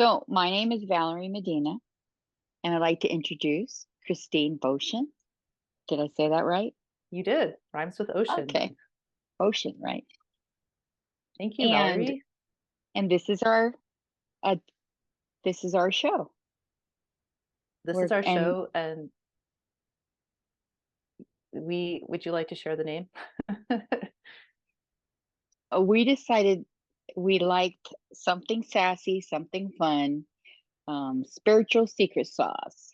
So my name is Valerie Medina, and I'd like to introduce Christine Boschen. Did I say that right? You did. Rhymes with ocean. Okay, Boschen, right? Thank you, And Valerie. and uh, this is our show. This is We're our and show, and would you like to share the name? we decided we liked something sassy, something fun, spiritual secret sauce.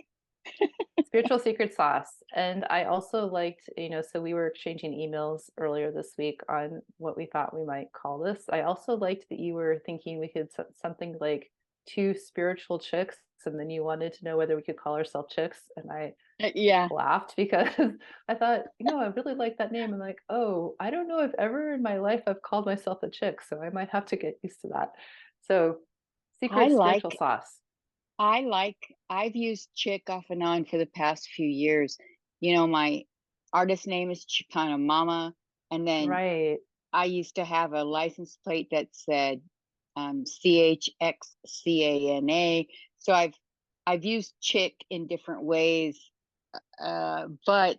Spiritual secret sauce. And I also liked, so we were exchanging emails earlier this week on what we thought we might call this. I also liked that you were thinking we could something like two spiritual chicks, and then you wanted to know whether we could call ourselves chicks. And I Yeah, laughed because I thought, I really like that name. I'm like, oh, I don't know if ever in my life I've called myself a chick, so I might have to get used to that. So, I secret spiritual like sauce. I like I've used chick off and on for the past few years. My artist name is Chicana Mama, and then Right. I used to have a license plate that said CHXCANA. So I've used chick in different ways. But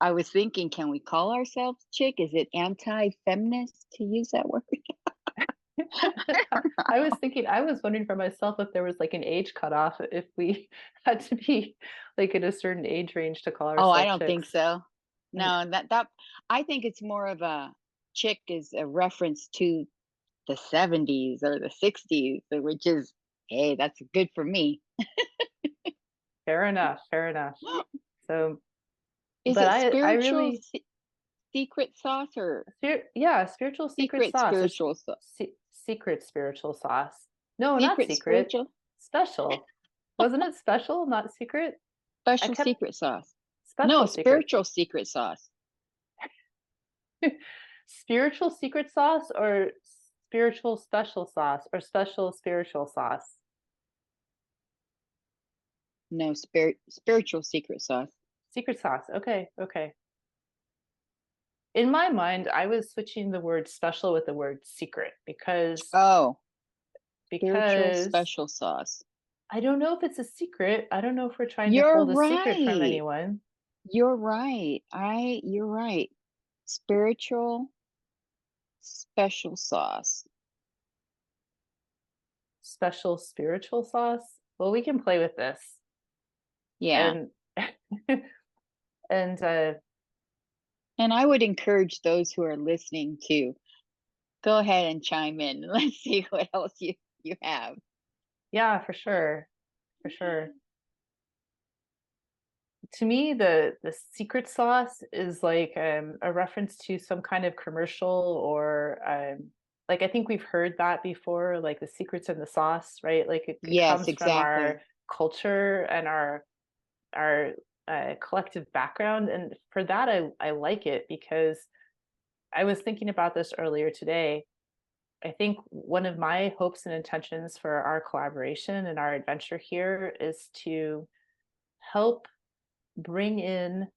I was thinking, can we call ourselves chick? Is it anti-feminist to use that word? I was wondering for myself if there was like an age cutoff, if we had to be like in a certain age range to call Oh, I ourselves don't think chicks. so. And No, that I think it's more of a chick is a reference to the 70s or the 60s, which is, hey, that's good for me. fair enough, fair enough. So, Is but it I spiritual really, secret sauce or yeah, spiritual secret secret sauce or spiritual sauce? secret spiritual sauce. No, not Secret secret, spiritual? special. Wasn't it special, not secret? I Special kept secret sauce. No, special secret. spiritual secret sauce. Spiritual secret sauce or spiritual special sauce or special spiritual sauce? No, spiritual secret sauce. Secret sauce. Okay, okay. In my mind, I was switching the word special with the word secret Oh, spiritual because special sauce. I don't know if it's a secret. I don't know if we're trying to You're hold a secret from right. anyone. You're right. You're right. Spiritual special sauce. Special spiritual sauce. Well, we can play with this. Yeah. And and And I would encourage those who are listening to go ahead and chime in. Let's see what else you have. yeah, for sure. For sure. To me, the secret sauce is like a reference to some kind of commercial or like I think we've heard that before, like the secrets in the sauce, right? Like it Yes, comes from our exactly. culture and our collective background, and for that I like it because I was thinking about this earlier today. I think one of my hopes and intentions for our collaboration and our adventure here is to help bring in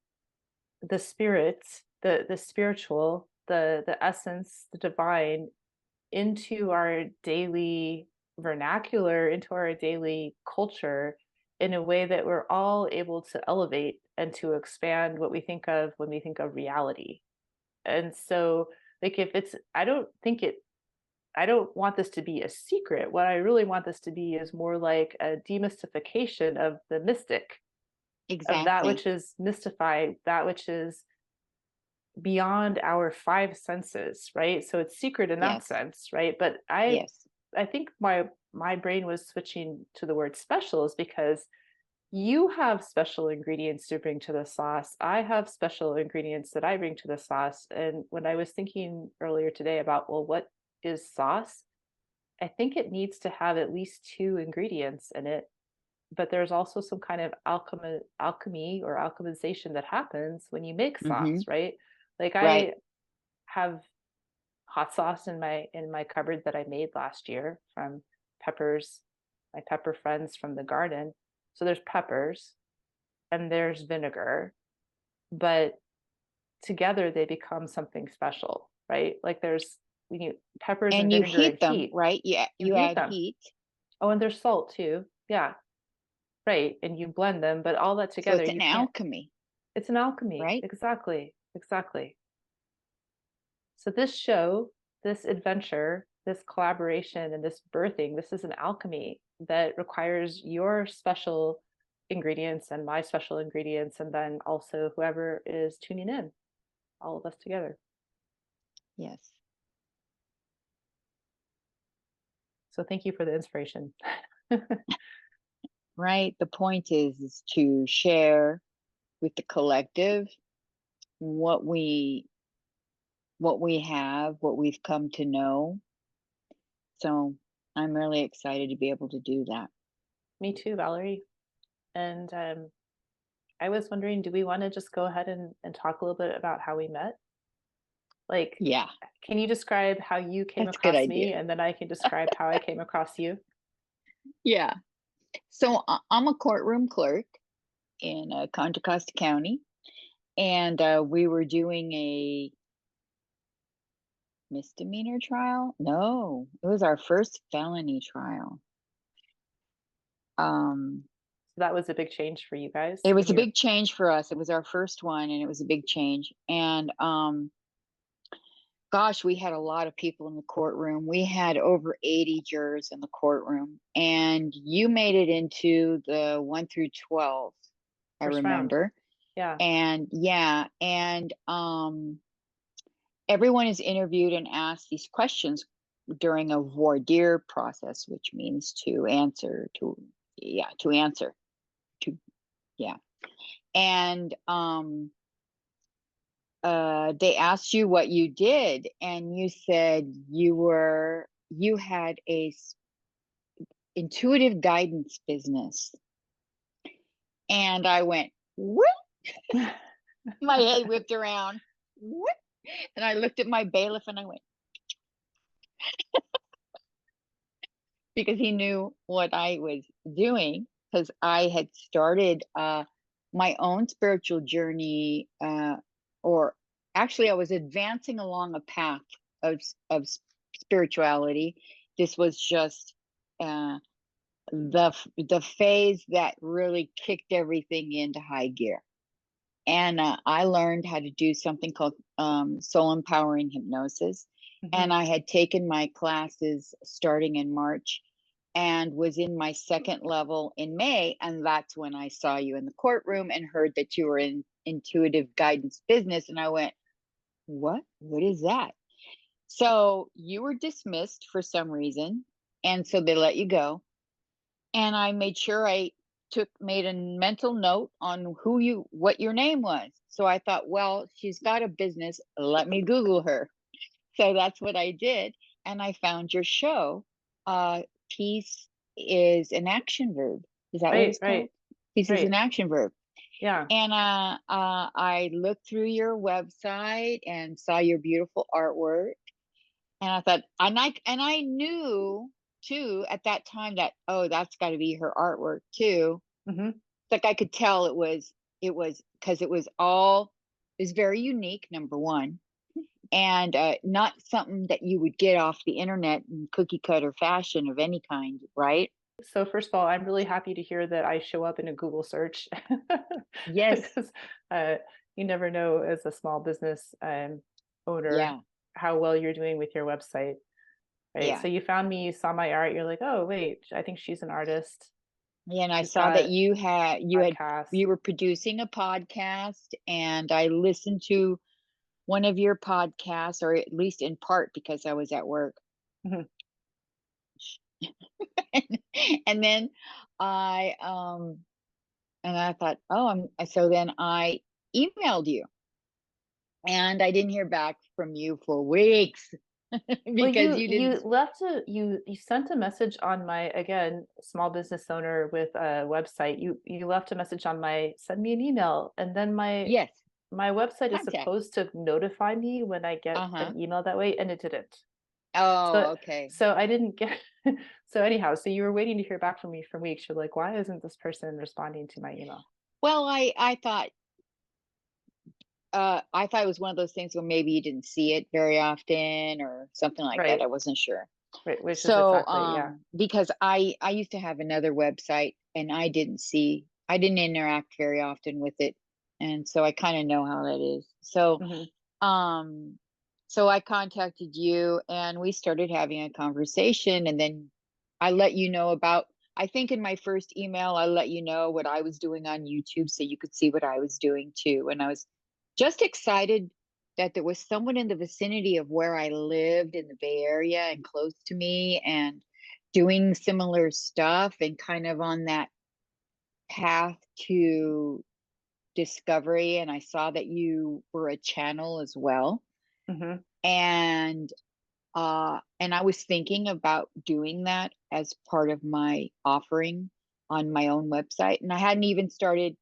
the spirit, the spiritual, the essence, the divine into our daily vernacular, into our daily culture in a way that we're all able to elevate and to expand what we think of when we think of reality. And so like if it's I don't want this to be a secret. What I really want this to be is more like a demystification of the mystic, of that Exactly. which is mystified, that which is beyond our five senses, right? So it's secret in that Yes. sense, right? But I Yes. I think my brain was switching to the word special is because you have special ingredients to bring to the sauce. I have special ingredients that I bring to the sauce. And when I was thinking earlier today about, well, what is sauce? I think it needs to have at least two ingredients in it, but there's also some kind of alchemy or alchemization that happens when you make Mm-hmm. sauce, right? Like Right. I have hot sauce in my cupboard that I made last year from peppers, my pepper friends from the garden. So there's peppers and there's vinegar, but together they become something special, right? Like there's when you peppers and And you vinegar and heat them, heat, right? Yeah, you you heat add them. heat. Oh, and there's salt too. Yeah, right. And you blend them, but all that So together, it's you an can't. alchemy, It's an alchemy. right? Exactly. Exactly. So this show, this adventure, this collaboration, and this birthing, this is an alchemy that requires your special ingredients and my special ingredients, and then also whoever is tuning in, all of us together. Yes. So thank you for the inspiration. Right. The point is to share with the collective what we have, what we've come to know. So I'm really excited to be able to do that. Me too, Valerie. And I was wondering, do we want to just go ahead and talk a little bit about how we met? Like, Yeah, can you describe how you came that's a good across me, idea. and then I can describe how I came across you? Yeah. So I'm a courtroom clerk in Contra Costa County, and we were doing a misdemeanor trial. No, it was our first felony trial. So that was a big change for you guys It in was a your big change for us. It was our first one, and it was a big change. And gosh, we had a lot of people in the courtroom. We had over 80 jurors in the courtroom, and you made it into the 1 through 12, I first round. remember. Yeah. And yeah, and everyone is interviewed and asked these questions during a voir dire process, which means to answer, to answer, to yeah. And they asked you what you did, and you said you had a intuitive guidance business. And I went, what? My head whipped around. What? And I looked at my bailiff and I went, because he knew what I was doing, because I had started my own spiritual journey, or actually, I was advancing along a path of spirituality. This was just the phase that really kicked everything into high gear. And I learned how to do something called soul empowering hypnosis. Mm-hmm. And I had taken my classes starting in March and was in my second level in May. And that's when I saw you in the courtroom and heard that you were in intuitive guidance business. And I went, what? What is that? So you were dismissed for some reason. And so they let you go. And I made sure I made a mental note on what your name was. So I thought, well, she's got a business. Let me Google her. So that's what I did. And I found your show. Peace is an action verb. Is that what Right, it's called? right, Peace is an right. action verb. Yeah. And I looked through your website and saw your beautiful artwork. And I thought, and I knew too at that time that, oh, that's got to be her artwork too. Mm-hmm. Like I could tell it was because it was very unique, number one, and not something that you would get off the internet in cookie cutter fashion of any kind, right? So first of all, I'm really happy to hear that I show up in a Google search Yes. because you never know as a small business owner Yeah. how well you're doing with your website, right? Yeah. So you found me, you saw my art, you're like, oh wait, I think she's an artist. Yeah, and I She's saw that got podcasts. you were producing a podcast, and I listened to one of your podcasts, or at least in part because I was at work. Mhm. And then I and I thought, oh, so then I emailed you, and I didn't hear back from you for weeks Well, because you you you didn't. left a you sent a message on my, again, small business owner with a website. You left a message on my send me an email, and then Yes, my website is contact. supposed to notify me when I get Uh-huh. an email that way, and it didn't. So Oh, okay. so I didn't get so anyhow, so you were waiting to hear back from me for weeks. You're like, why isn't this person responding to my email? Well, I thought it was one of those things where maybe you didn't see it very often or something like that. Right. I wasn't sure. Right, which is So, exactly, yeah. because I used to have another website and I didn't interact very often with it, and so I kinda know how that is. Hmm. Um, so I contacted you and we started having a conversation, and then I let you know about I think in my first email, I let you know what I was doing on YouTube so you could see what I was doing too, and I was just excited that there was someone in the vicinity of where I lived in the Bay Area and close to me and doing similar stuff and kind of on that path to discovery. And I saw that you were a channel as well. Hmm. And and I was thinking about doing that as part of my offering on my own website. And I hadn't even started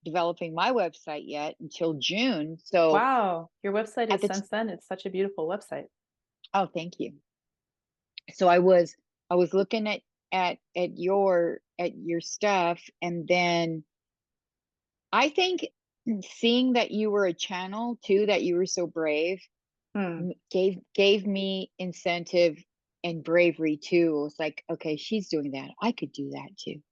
developing my website yet until June. So Wow, your website at is the t- since then, it's such a beautiful website. oh, thank you. So I was looking at your stuff, and then I think seeing that you were a channel too, that you were so brave, Hmm. gave me incentive and bravery too. It was like, okay, she's doing that. I could do that too.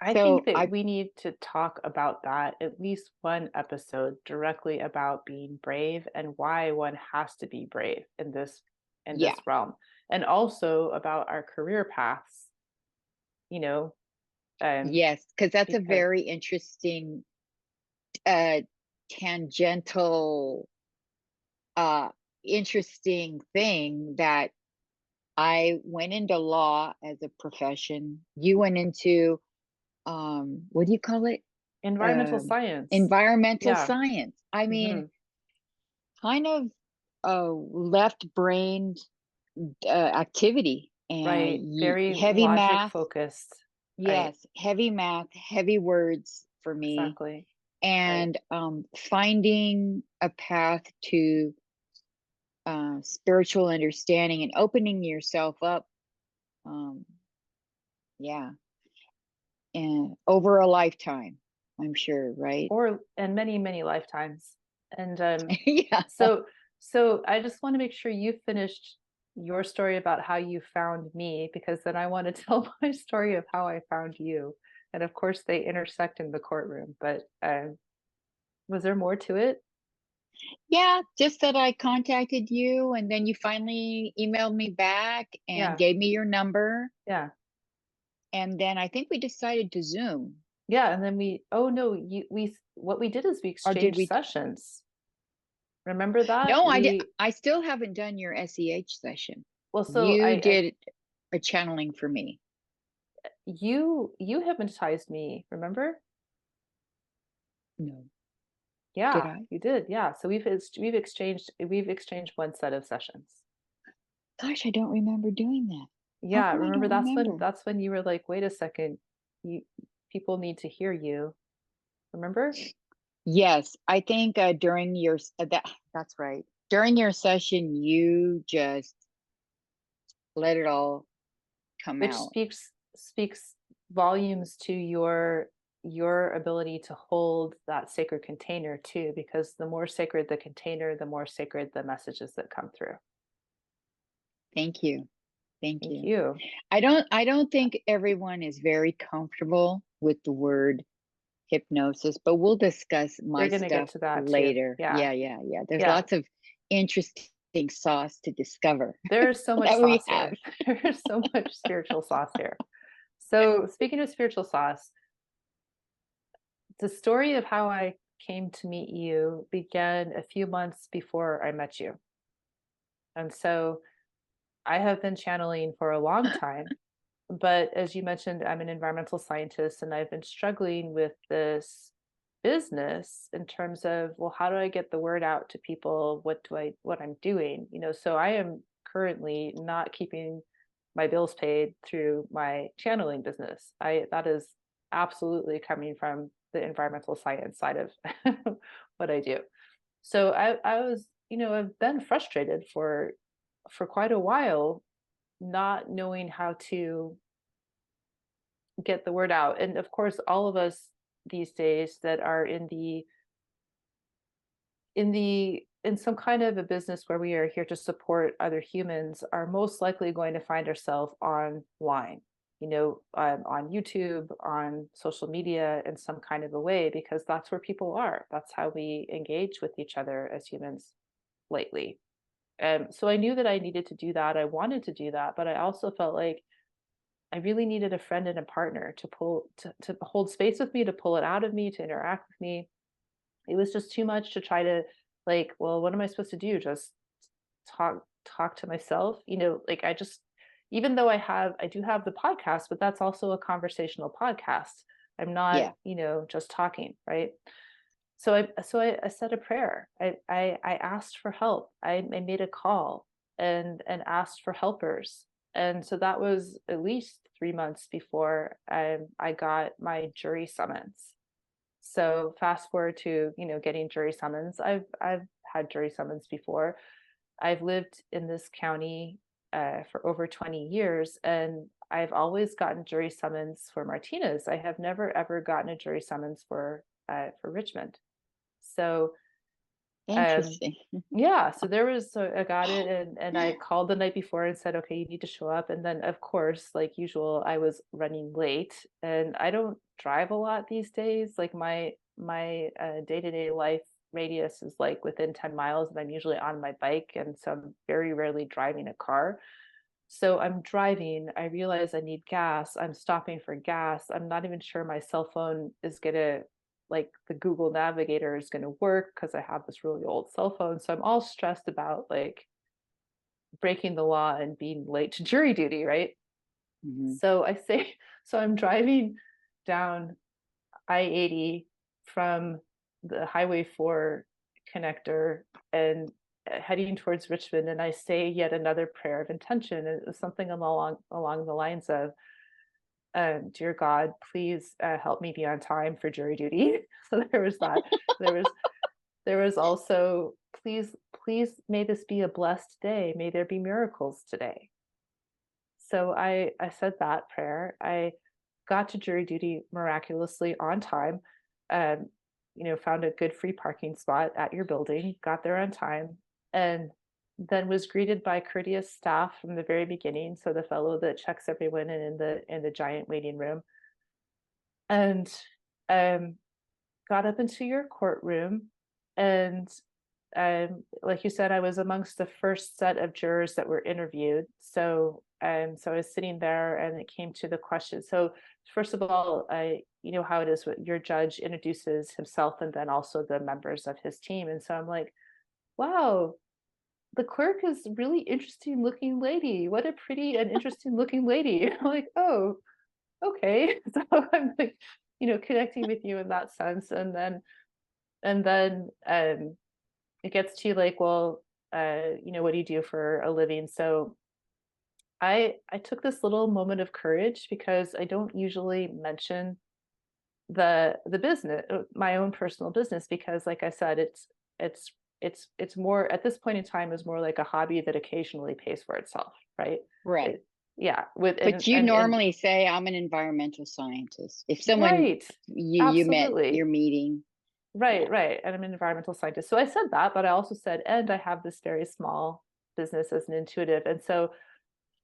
I think So that I we need to talk about that, at least one episode directly about being brave and why one has to be brave in yeah, this realm. And also about our career paths, you know, um, yes, because that's a because very interesting uh tangential uh interesting thing that I went into law as a profession. You went into what do you call it? environmental Um science. environmental Yeah. science. I mean, Hmm. kind of left-brained activity and Right. Very heavy logic math. focused. Right. Yes, heavy math, heavy words for me, Exactly. Right. and finding a path to spiritual understanding and opening yourself up. Um, yeah, and over a lifetime, I'm sure, right? Or and many, many lifetimes. And Yeah. so so I just want to make sure you finished your story about how you found me, because then I want to tell my story of how I found you. And of course they intersect in the courtroom, but was there more to it? Yeah, just that I contacted you and then you finally emailed me back and Yeah. gave me your number. Yeah. And then I think we decided to Zoom. Yeah, and then oh no, what we did is we Or did exchanged we? sessions. Remember that? No, I still haven't done your SEH session. Well, so You I did a channeling for me. you hypnotized me, remember? No, did Yeah, I? you did. Yeah. So we've exchanged one set of sessions. Gosh, I don't remember doing that. How Yeah, come I remember don't remember? that's when you were like, "Wait a second, you people need to hear you." Remember? Yes, I think during that's right. During your session, you just let it all come Which out. speaks volumes to your ability to hold that sacred container too, because the more sacred the container, the more sacred the messages that come through. Thank you. Thank Thank you. you. I don't think everyone is very comfortable with the word hypnosis, but we'll discuss We're my gonna get stuff to that too. later. Yeah. Yeah, yeah, yeah. There's Yeah. lots of interesting sauce to discover There's so much that we sauce have. here. There's so much spiritual sauce here. So, speaking of spiritual sauce, the story of how I came to meet you began a few months before I met you. And so I have been channeling for a long time. But as you mentioned, I'm an environmental scientist and I've been struggling with this business in terms of, well, how do I get the word out to people? What I'm doing? So I am currently not keeping my bills paid through my channeling business. That is absolutely coming from the environmental science side of what I do. So I was, I've been frustrated for quite a while, not knowing how to get the word out. And of course, all of us these days that are in the in some kind of a business where we are here to support other humans are most likely going to find ourselves online, on YouTube, on social media in some kind of a way, because that's where people are. That's how we engage with each other as humans lately. So I knew that I needed to do that. I wanted to do that, but I also felt like I really needed a friend and a partner to hold space with me, to pull it out of me, to interact with me. It was just too much to try to, like, well, what am I supposed to do? Just talk to myself? Like, I just, even though I do have the podcast, but that's also a conversational podcast. I'm not, Yeah. just talking, right? So I said a prayer. I asked for help. I made a call and asked for helpers. And so that was at least 3 months before I got my jury summons. So fast forward to, getting jury summons. I've had jury summons before. I've lived in this county for over 20 years, and I've always gotten jury summons for Martinez. I have never ever gotten a jury summons for Richmond. So um, Interesting. yeah, so I got it, and I called the night before and said, okay, you need to show up. And then of course, like usual, I was running late, and I don't drive a lot these days. Like my day-to-day life radius is like within 10 miles, and I'm usually on my bike, and so I'm very rarely driving a car. So I'm driving, I realize I need gas, I'm stopping for gas, I'm not even sure my cell phone is gonna, like, the Google Navigator is gonna work because I have this really old cell phone. So I'm all stressed about, like, breaking the law and being late to jury duty, right? Mhm. So I say, so I'm driving down I-80 from the Highway 4 connector and heading towards Richmond, and I say yet another prayer of intention. It was something along the lines of, "Dear God, please help me be on time for jury duty." So there was that. There was there was also, please may this be a blessed day. May there be miracles today. So I said that prayer. I got to jury duty miraculously on time. Um, found a good free parking spot at your building, got there on time, and then was greeted by courteous staff from the very beginning. So the fellow that checks everyone in the giant waiting room, and um, got up into your courtroom, and like you said, I was amongst the first set of jurors that were interviewed. So I was sitting there, and it came to the question. So first of all, you know how it is with your judge introduces himself and then also the members of his team. And so I'm like, wow, the clerk is a really interesting looking lady. What a pretty and interesting looking lady. I'm like, oh, okay. So I'm like, connecting with you in that sense. And then it gets to, like, well, what do you do for a living? So I took this little moment of courage because I don't usually mention the business, my own personal business, because, like I said, it's more, at this point in time, is more like a hobby that occasionally pays for itself, right? Right. It, yeah, with But you and normally say, I'm an environmental scientist. If someone right, you met your absolutely. meeting. Right, Yeah. right. And I'm an environmental scientist. So I said that, but I also said, and I have this very small business as an intuitive. And so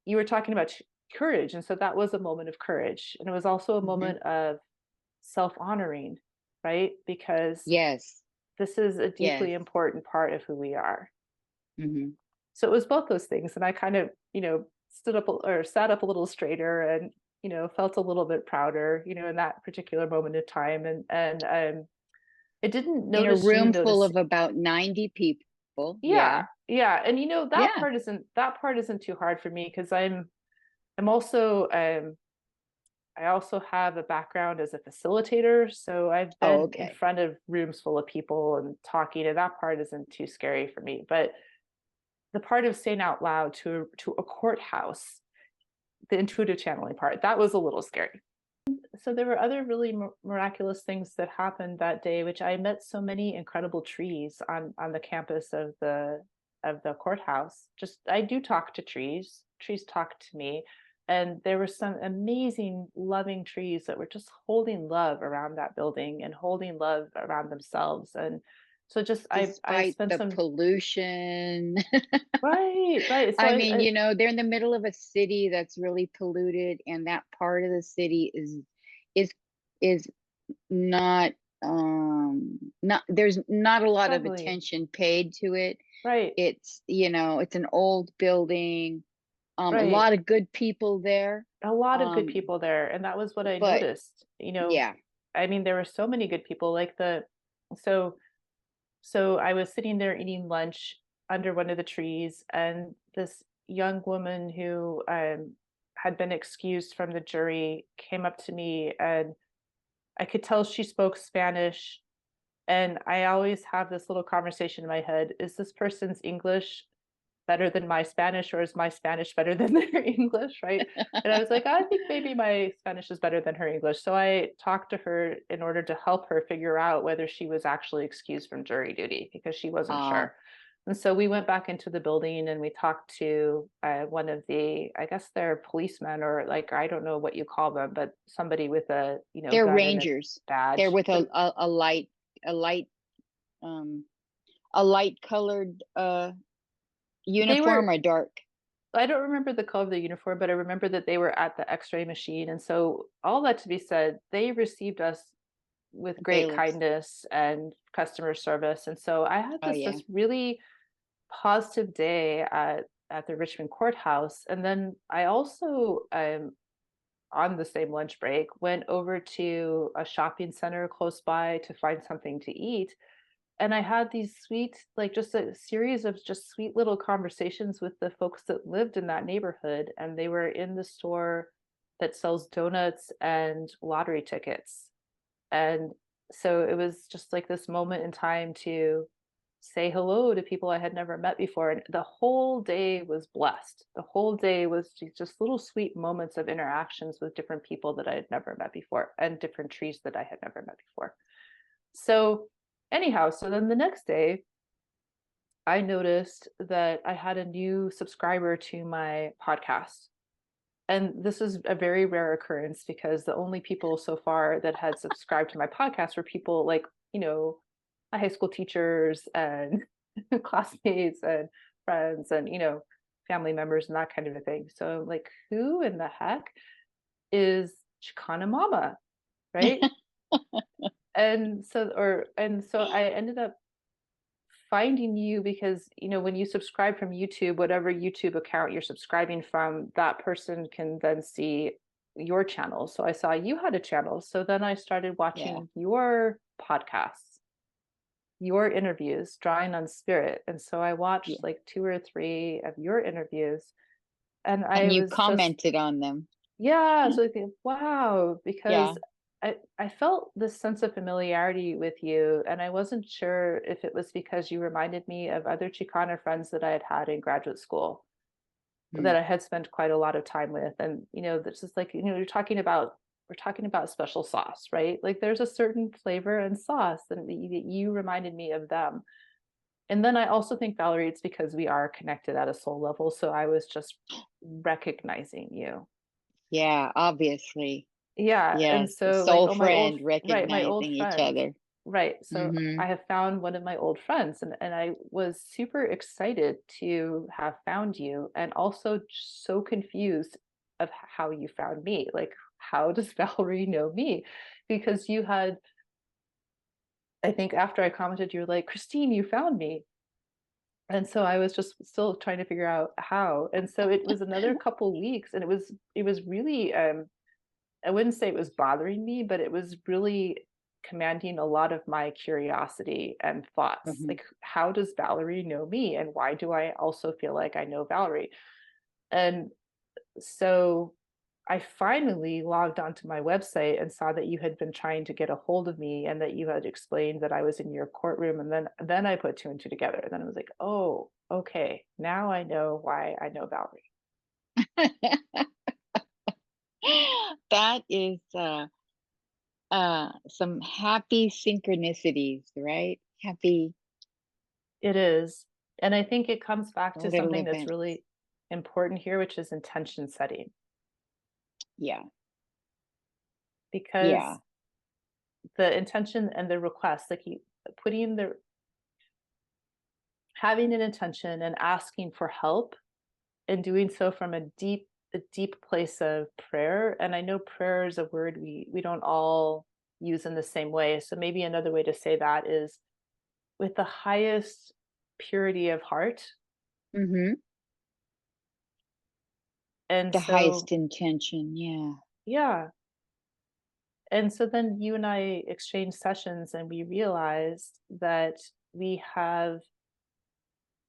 you were talking about courage. And so that was a moment of courage. And it was also a Hmm. moment of self honoring, right? Because Yes. this is a Yes. deeply important part of who we are. Hmm. So it was both those things. And I kind of, stood up or sat up a little straighter and, felt a little bit prouder, in that particular moment of time. And I didn't In a notice you room full notice. of about 90 people. Yeah, Yeah. yeah, and that Yeah. part isn't too hard for me because I'm also I also have a background as a facilitator, so I've Oh, been in okay. front of rooms full of people and talking, and that part isn't too scary for me. But the part of saying out loud to a courthouse, the intuitive channeling part, that was a little scary. So there were other really miraculous things that happened that day, which I met so many incredible trees on the campus of the courthouse. Just, I do talk to trees. Trees talk to me, and there were some amazing, loving trees that were just holding love around that building and holding love around themselves. So just I despite spent the some pollution. right. So I mean, I they're in the middle of a city that's really polluted, and that part of the city is is not not there's not a lot of struggling. attention paid to it. Right, It's an old building, a right. lot of good people there. A lot of good Um, people there, and that was what I but noticed. yeah, I mean, there were so many good people. So so I was sitting there eating lunch under one of the trees, and this young woman who had been excused from the jury came up to me, and I could tell she spoke Spanish. And I always have this little conversation in my head: is this person's English better than my Spanish, or is my Spanish better than their English, right? And I was like, I think maybe my Spanish is better than her English. So I talked to her in order to help her figure out whether she was actually excused from jury duty because she wasn't uh, sure. And so we went back into the building and we talked to one of the, I guess they're policemen, or like, I don't know what you call them, but somebody with a, they're gun and a rangers. They're badge. with a light um a light colored They uniform, were or dark I don't remember the color of the uniform, but I remember that they were at the X-ray machine. And so, all that to be said, they received us with great bailiffs. kindness and customer service. And so, I had Oh yeah. this really positive day at the Richmond courthouse. And then I also, on the same lunch break, went over to a shopping center close by to find something to eat. And I had these sweet, like, just a series of just sweet little conversations with the folks that lived in that neighborhood, and they were in the store that sells donuts and lottery tickets. And so it was just like this moment in time to say hello to people I had never met before, and the whole day was blessed. The whole day was just little sweet moments of interactions with different people that I had never met before, and different trees that I had never met before. So anyhow, so then the next day, I noticed that I had a new subscriber to my podcast. And this is a very rare occurrence because the only people so far that had subscribed to my podcast were people like, my high school teachers and classmates and friends and, family members and that kind of a thing. So, like, who in the heck is Chicana Mama? Right. And so I ended up finding you because, when you subscribe from YouTube, whatever YouTube account you're subscribing from, that person can then see your channel. So I saw you had a channel. So then I started Yeah. watching your podcasts, your interviews, Drawing on Spirit. And so I Yeah. watched like 2 or 3 of your interviews. And I And you was just commented on them. yeah, so I think, wow, because Yeah. I felt this sense of familiarity with you, and I wasn't sure if it was because you reminded me of other Chicana friends that I had had in graduate school that Mm. I had spent quite a lot of time with. And, this is like, we're talking about special sauce, right? Like there's a certain flavor and sauce, and you reminded me of them. And then I also think, Valerie, it's because we are connected at a soul level. So I was just recognizing you. Yeah, obviously. Yeah, and Yes, a so, like, soul oh, my old friend right, my old recognizing each friend. other. Right, so Mhm. I have found one of my old friends, and I was super excited to have found you, and also so confused of how you found me. Like, how does Valerie know me? Because you had I think after I commented, you're like, "Christine, you found me." And so I was just still trying to figure out how, and so it was another couple weeks, and it was really, I wouldn't say it was bothering me, but it was really commanding a lot of my curiosity and thoughts. Mhm. Like, how does Valerie know me? And why do I also feel like I know Valerie? And so I finally logged onto my website and saw that you had been trying to get a hold of me and that you had explained that I was in your courtroom. And then I put two and two together. And then I was like, oh, okay, now I know why I know Valerie. That is some happy synchronicities, right? Happy It is. And I think it comes back to little something that's events. really important here, which is intention setting. Yeah. Yeah. Because the intention and the request, like you putting having an intention and asking for help and doing so from a deep place of prayer. And I know prayer is a word we don't all use in the same way. So maybe another way to say that is with the highest purity of heart. Mm-hmm. And The so, highest intention. Yeah. yeah. And so then you and I exchanged sessions and we realized that we have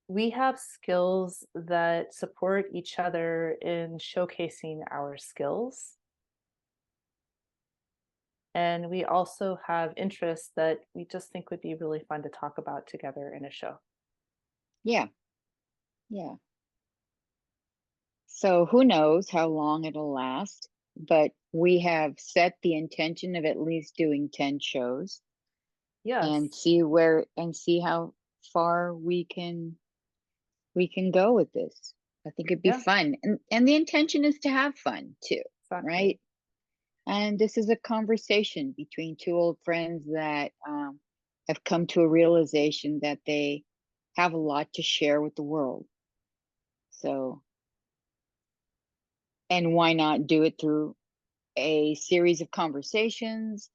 we have skills that support each other in showcasing our skills. And we also have interests that we just think would be really fun to talk about together in a show. Yeah. Yeah. So who knows how long it'll last, but we have set the intention of at least doing 10 shows and Yes. see how far we can go with this. I think it'd be Yeah, fun. And the intention is to have fun too, exactly. right? And this is a conversation between two old friends that have come to a realization that they have a lot to share with the world. So, and why not do it through a series of conversations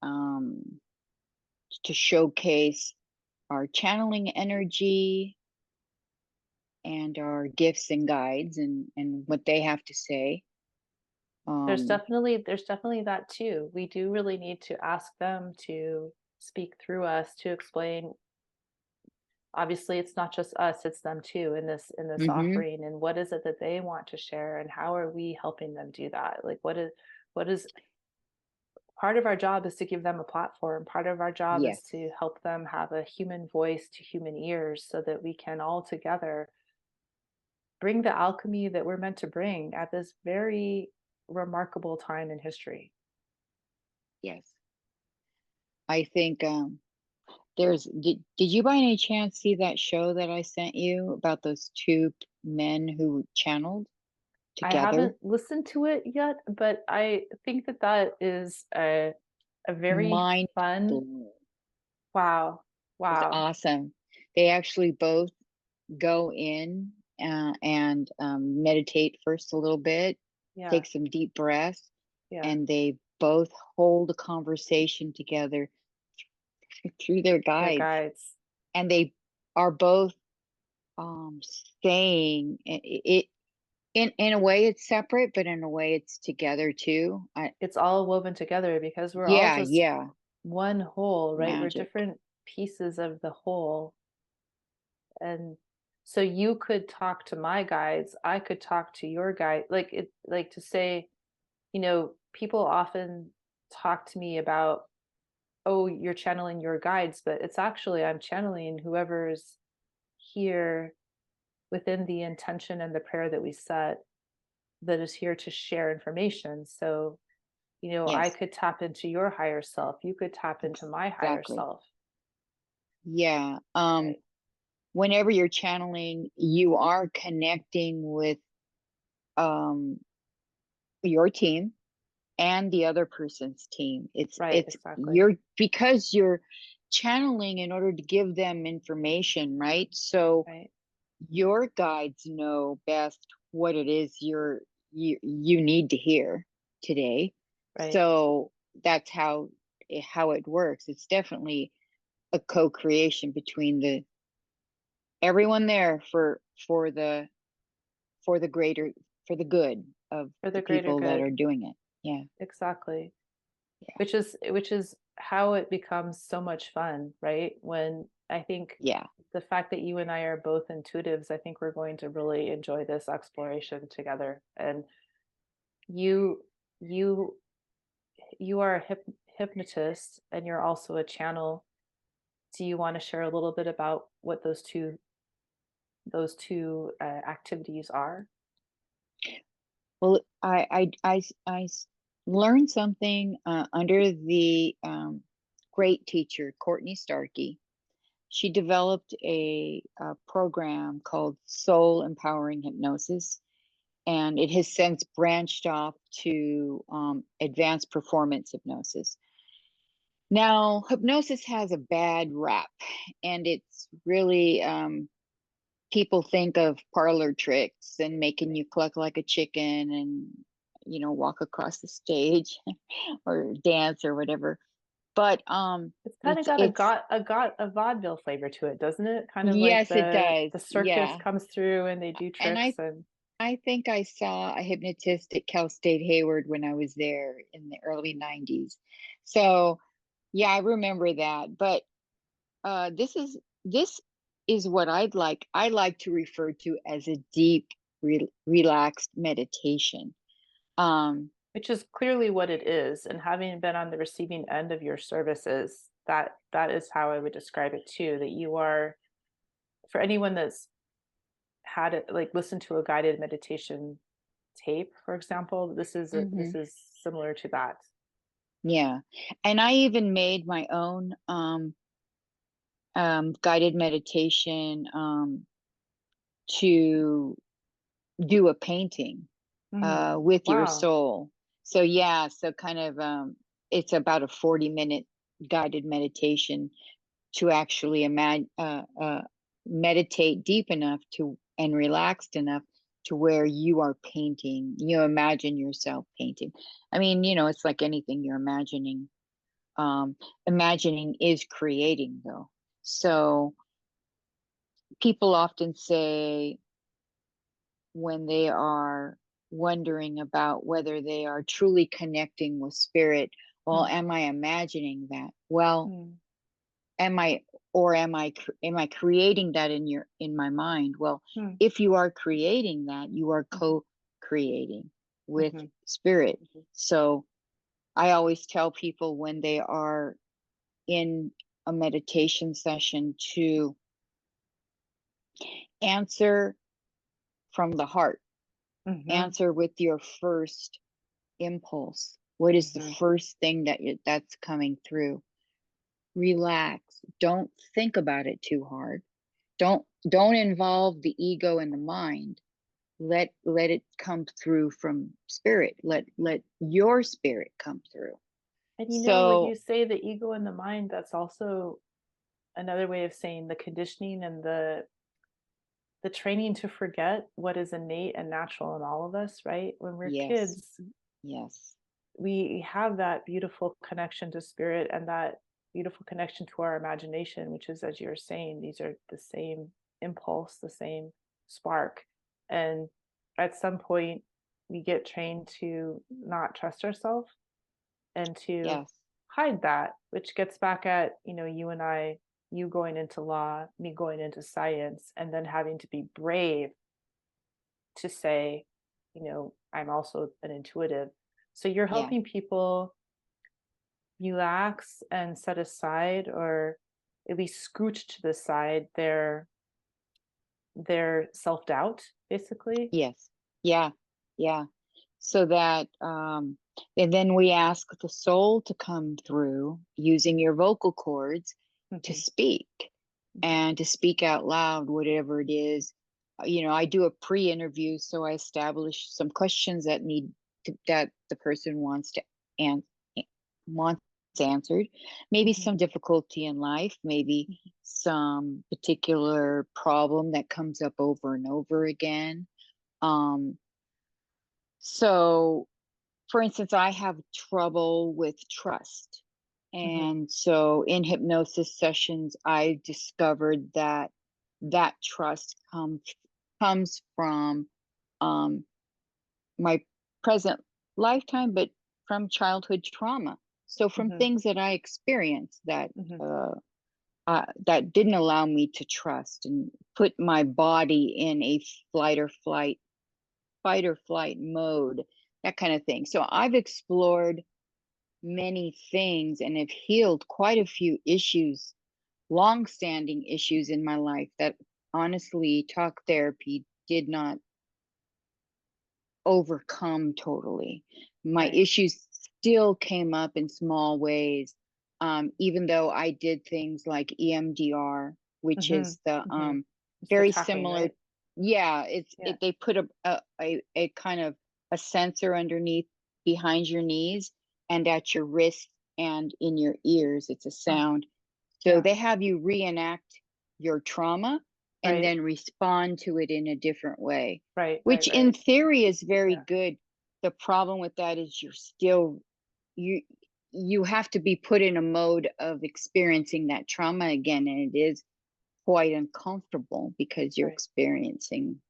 um, to showcase our channeling energy and our gifts and guides and what they have to say. Um, There's definitely that too. We do really need to ask them to speak through us to explain. Obviously, it's not just us, it's them too in this mhm. offering. And what is it that they want to share and how are we helping them do that? Like what is part of our job is to give them a platform. Part of our job is Yes, to help them have a human voice to human ears so that we can all together bring the alchemy that we're meant to bring at this very remarkable time in history. yes. I think did you by any chance see that show that I sent you about those two men who channeled I together? haven't listened to it yet, but I think that that is a very Mind fun. blowing. Wow. It's Wow. awesome. They actually both go in and meditate first a little bit, Yeah. take some deep breaths, Yeah. and they both hold a conversation together through their Their guides. guides. And they are both saying it in a way it's separate, but in a way it's together too. It's all woven together because we're all Yeah, just yeah, one whole, right? We're magic. different pieces of the whole. And so you could talk to my guides, I could talk to your guide. Like to say, people often talk to me about, oh, you're channeling your guides, but it's actually I'm channeling whoever's here within the intention and the prayer that we set that is here to share information. So, I Yes, could tap into your higher self, you could tap into my higher exactly. self, Yeah. right? Whenever you're channeling, you are connecting with um your team and the other person's team. It's Right, it's exactly. you're because you're channeling in order to give them information, right? So Right, your guides know best what it is you need to hear today. right. So that's how it works. It's definitely a co-creation between the everyone there for the greater for the good of For the the greater people that good. are doing it. Yeah. Exactly. Yeah. Which is how it becomes so much fun, right? When I think Yeah. the fact that you and I are both intuitives, I think we're going to really enjoy this exploration together. And you you you are a hypnotist and you're also a channel. Do you want to share a little bit about what those two activities are? Well, learned something under the great teacher Courtney Starkey. She developed a program called Soul Empowering Hypnosis, and it has since branched off to advanced performance hypnosis. Now, hypnosis has a bad rap, and it's really people think of parlor tricks and making you cluck like a chicken and, walk across the stage or dance or whatever. But It's kind of got a vaudeville flavor to it, doesn't it? Kind of like yes, it does. the circus Yeah. comes through and they do And tricks and I think I saw a hypnotist at Cal State Hayward when I was there in the early 90s. So, yeah, I remember that. But this is what I like to refer to as a deep, relaxed meditation. Um, which is clearly what it is. And having been on the receiving end of your services, that is how I would describe it too. That you are, for anyone that's had it, like listen to a guided meditation tape, for example, this mhm, is similar to that. yeah, and I even made my own guided meditation to do a painting Mm. with your Wow. soul. So yeah, so kind of it's about a 40-minute guided meditation to actually meditate deep enough to and relaxed enough to where you are painting. You imagine yourself painting. I mean, it's like anything you're imagining. Imagining is creating, though. So people often say when they are wondering about whether they are truly connecting with spirit, well, Mm. am I imagining that? Well, Mm. am I or am I creating that in my mind? Well, Mm. if you are creating that, you are Mhm. co-creating with Mhm. spirit. Mhm. So I always tell people when they are in a meditation session to answer from the heart, Mhm. answer with your first impulse. What is the Mhm. first thing that's coming through? Relax. Don't think about it too hard. Don't involve the ego and the mind. Let it come through from spirit. Let your spirit come through. And when you So say the ego and the mind, that's also another way of saying the conditioning and the training to forget what is innate and natural in all of us, right? When we're yes, kids, yes, we have that beautiful connection to spirit and that beautiful connection to our imagination, which is, as you're saying, these are the same impulse, the same spark. And at some point, we get trained to not trust ourselves and to yes, hide that, which gets back at, you and I, you going into law, me going into science, and then having to be brave to say, I'm also an intuitive. So you're yeah, helping people relax and set aside, or at least scooch to the side, their self-doubt, basically. yes, yeah, yeah. So that and then we ask the soul to come through using your vocal cords to Hmm. speak Hmm. and to speak out loud whatever it is. I do a pre-interview, so I establish some questions that the person an- wants answered, maybe Hmm. some difficulty in life, maybe some particular problem that comes up over and over again. um so for instance, I have trouble with trust. Hmm. And so in hypnosis sessions, I discovered that trust comes from um, my present lifetime, but from childhood trauma. So from Hmm. things that I experienced Hmm. that didn't allow me to trust and put my body in a flight or flight, fight or flight mode, that kind of thing. So I've explored many things and have healed quite a few issues, long-standing issues in my life that honestly talk therapy did not overcome totally. My Right. issues still came up in small ways, even though I did things like EMDR, which Hmm. is the Hmm. It's the very tapping, similar. right? Yeah, Yeah. they put a kind of a sensor underneath behind your knees and at your wrist and in your ears. It's a Oh, sound. So yeah. they have you reenact your trauma and Right. then respond to it in a different way, Right. Right. which in Right. theory is very Yeah. good. The problem with that is you you have to be put in a mode of experiencing that trauma again, and it is quite uncomfortable because you're Right. experiencing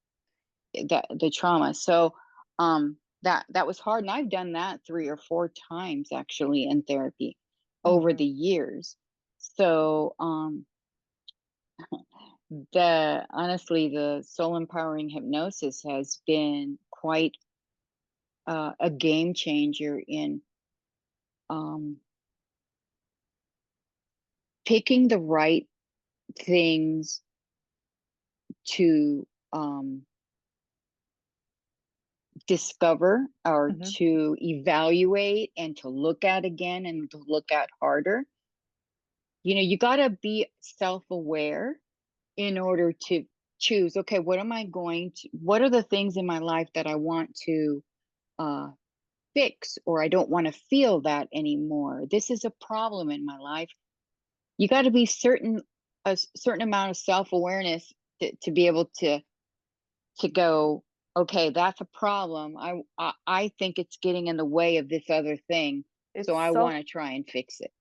the trauma. So that was hard, and I've done that 3 or 4 times actually in therapy over Hmm. the years. So the honestly, the soul empowering hypnosis has been quite a game changer in um, picking the right things to discover or Hmm. to evaluate and to look at again and to look at harder. You know, you got to be self aware in order to choose, okay, what are the things in my life that I want to uh, fix, or I don't want to feel that anymore. This is a problem in my life. You got to be certain amount of self-awareness to be able to go, okay, that's a problem. I think it's getting in the way of this other thing, so It's I want to try and fix it.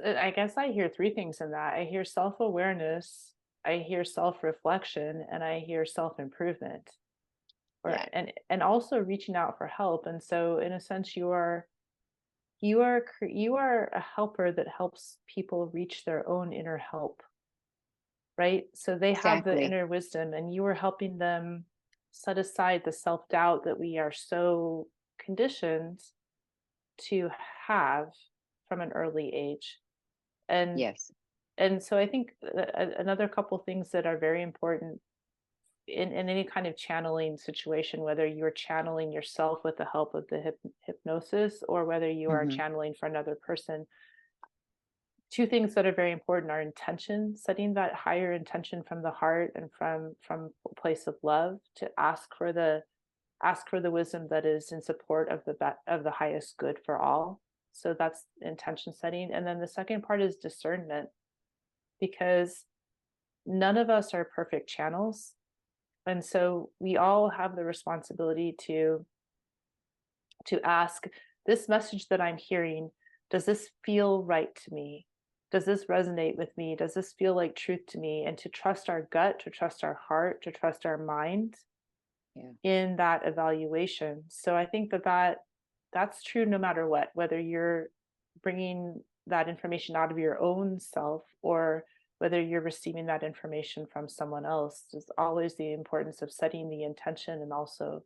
I guess I hear three things in that. I hear self awareness, I hear self reflection, and I hear self improvement. Or Yeah, and also reaching out for help. And so, in a sense, you are a helper that helps people reach their own inner help, right? So they have the exactly. inner wisdom, and you are helping them set aside the self doubt that we are so conditioned to have from an early age. And Yes, so I think another couple things that are very important in any kind of channeling situation, whether you're channeling yourself with the help of the hypnosis or whether you are hmm, channeling for another person, two things that are very important are intention, setting that higher intention from the heart and from a place of love to ask for the wisdom that is in support of of the highest good for all. So that's intention setting. And then the second part is discernment, because none of us are perfect channels. And so we all have the responsibility to ask, this message that I'm hearing, does this feel right to me? Does this resonate with me? Does this feel like truth to me? And to trust our gut, to trust our heart, to trust our mind yeah, in that evaluation. So I think that's true no matter what, whether you're bringing that information out of your own self or whether you're receiving that information from someone else. There's always the importance of setting the intention and also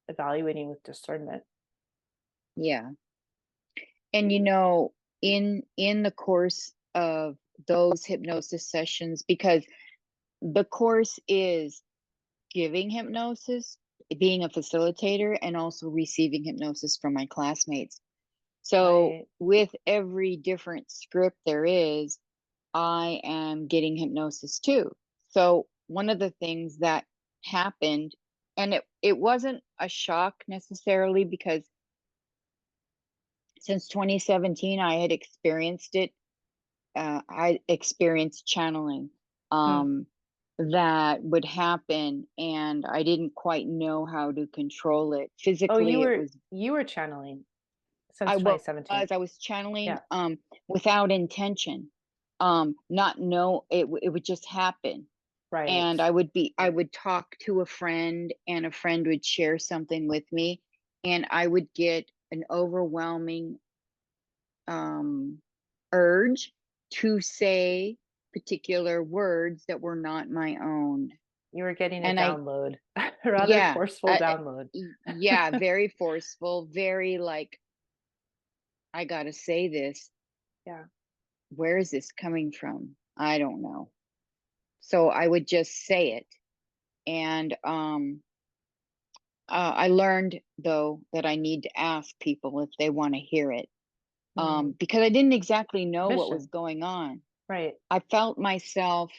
evaluating with discernment. yeah. And you know, in the course of those hypnosis sessions, because the course is giving hypnosis, being a facilitator, and also receiving hypnosis from my classmates. So Right. with every different script there is, I am getting hypnosis too. So one of the things that happened, and it wasn't a shock necessarily because since 2017 I had experienced it. I experienced channeling Hmm. that would happen, and I didn't quite know how to control it. Oh, Physically, it was you were channeling since I was 2017. I was channeling Yeah. without intention. Not know it would just happen. Right. And I would talk to a friend, and a friend would share something with me, and I would get an overwhelming um, urge to say particular words that were not my own. You were getting a And download, a rather yeah, forceful download. yeah, very forceful, very like, I gotta say this. Yeah. Where is this coming from? I don't know. So I would just say it. And I learned though that I need to ask people if they want to hear it, Mm. because I didn't exactly know what was Permission. going on. Right. I felt myself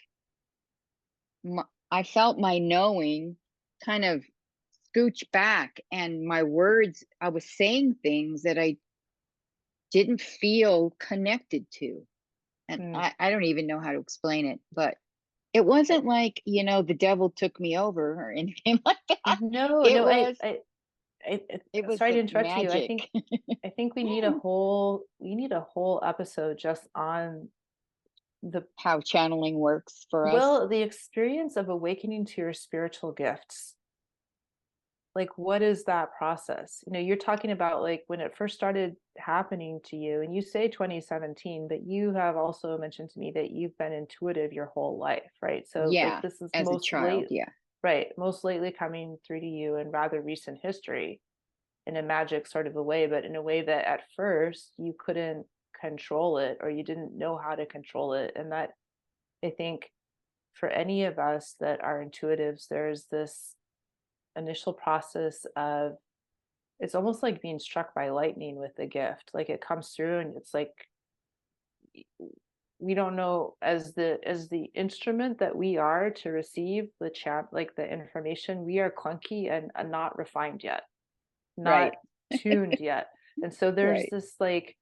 I felt my knowing kind of scooch back, and my words, I was saying things that I didn't feel connected to. And Mm. I don't even know how to explain it, but It wasn't like, the devil took me over or anything like that. No, It no, was it was sorry to like interrupt you. magic. I think we need a whole episode just on the How channeling works for us. well, the experience of awakening to your spiritual gifts. Like, what is that process? You're talking about like when it first started happening to you, and you say 2017, but you have also mentioned to me that you've been intuitive your whole life, right? So like Yeah, this is as a child, yeah. most lately coming through to you in rather recent history in a magic sort of a way, but in a way that at first you couldn't control it or you didn't know how to control it. And that I think for any of us that are intuitives, there's this initial process of it's almost like being struck by lightning with the gift. Like it comes through and it's like we don't know as the instrument that we are to receive the chat like the information, we are clunky and not refined yet, not Right, tuned yet. And so there's right. this like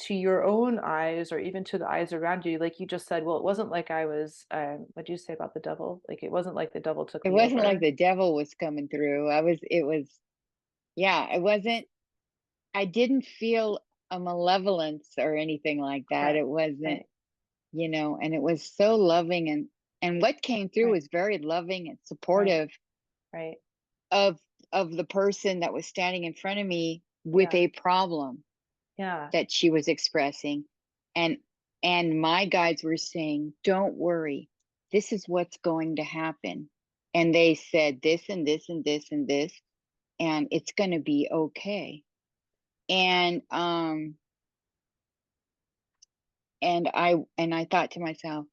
to your own eyes or even to the eyes around you, like you just said, well, it wasn't like I was what do you say about the devil? Like it wasn't like the devil took It me wasn't like over. the devil was coming through. It was yeah, it wasn't I didn't feel a malevolence or anything like that. Right, It wasn't, right, and it was so loving and what came through right, was very loving and right, supportive right. of the person that was standing in front of me with Yeah, a problem yeah. that she was expressing. And my guides were saying, "Don't worry. This is what's going to happen." And they said this and this and this and this, and it's going to be okay. And I thought to myself,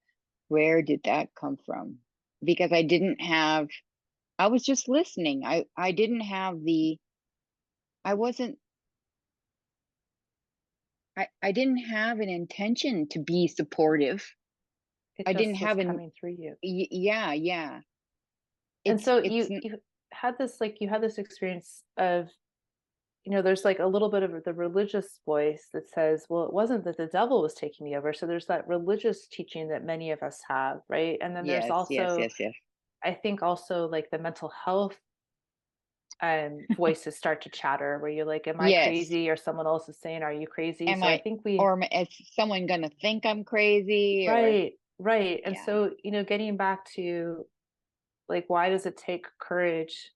where did that come from? Because I was just listening. I didn't have I wasn't I didn't have an intention to be supportive. It I didn't just was have an coming through you. yeah, yeah. And so It's you had this experience of, there's like a little bit of the religious voice that says, well, it wasn't that the devil was taking me over. So there's that religious teaching that many of us have, right? And then there's yes, yes, also, yes, yes. I think also like the mental health voices start to chatter where you're like, am I Yes. crazy? Or someone else is saying, are you crazy? Am So I I think is someone gonna think I'm crazy or right, right. And yeah, so, getting back to like, why does it take courage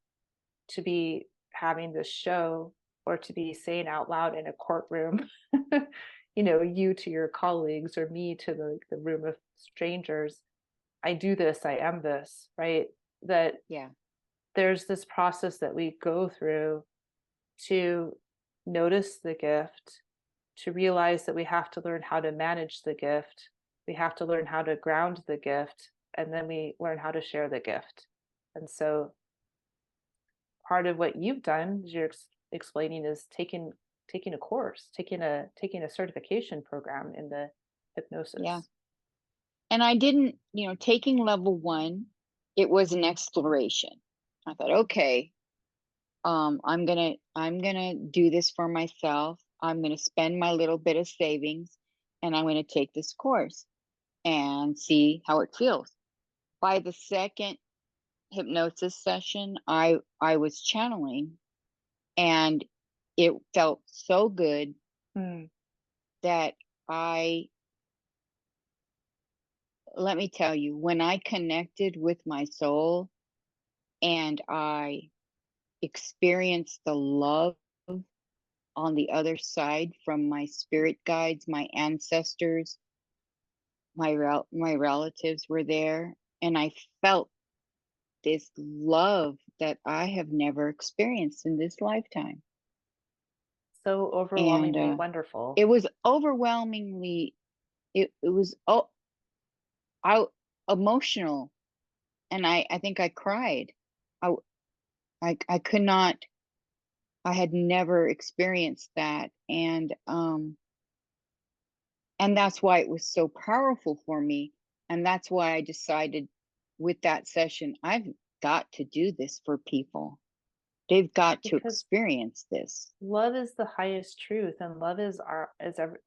to be having this show or to be saying out loud in a courtroom, you to your colleagues or me to the room of strangers, I do this, I am this, right? That yeah, there's this process that we go through to notice the gift, to realize that we have to learn how to manage the gift, we have to learn how to ground the gift, and then we learn how to share the gift. And so part of what you've done, as you're explaining, is taking a course, taking a certification program in the yeah. hypnosis. And I didn't, taking level 1, it was an exploration. I thought, okay, I'm gonna do this for myself. I'm gonna spend my little bit of savings and I'm gonna take this course and see how it feels. By the second hypnosis session, I was channeling and it felt so good Mm. that I let me tell you, when I connected with my soul and I experienced the love on the other side from my spirit guides, my ancestors, my relatives were there, and I felt this love that I have never experienced in this lifetime. So And overwhelmingly wonderful. it was overwhelmingly it was I emotional, and I think I cried. I I could not I had never experienced that, and that's why it was so powerful for me, and that's why I decided with that session, I've got to do this for people. They've got to Because experience this. love is the highest truth, and love is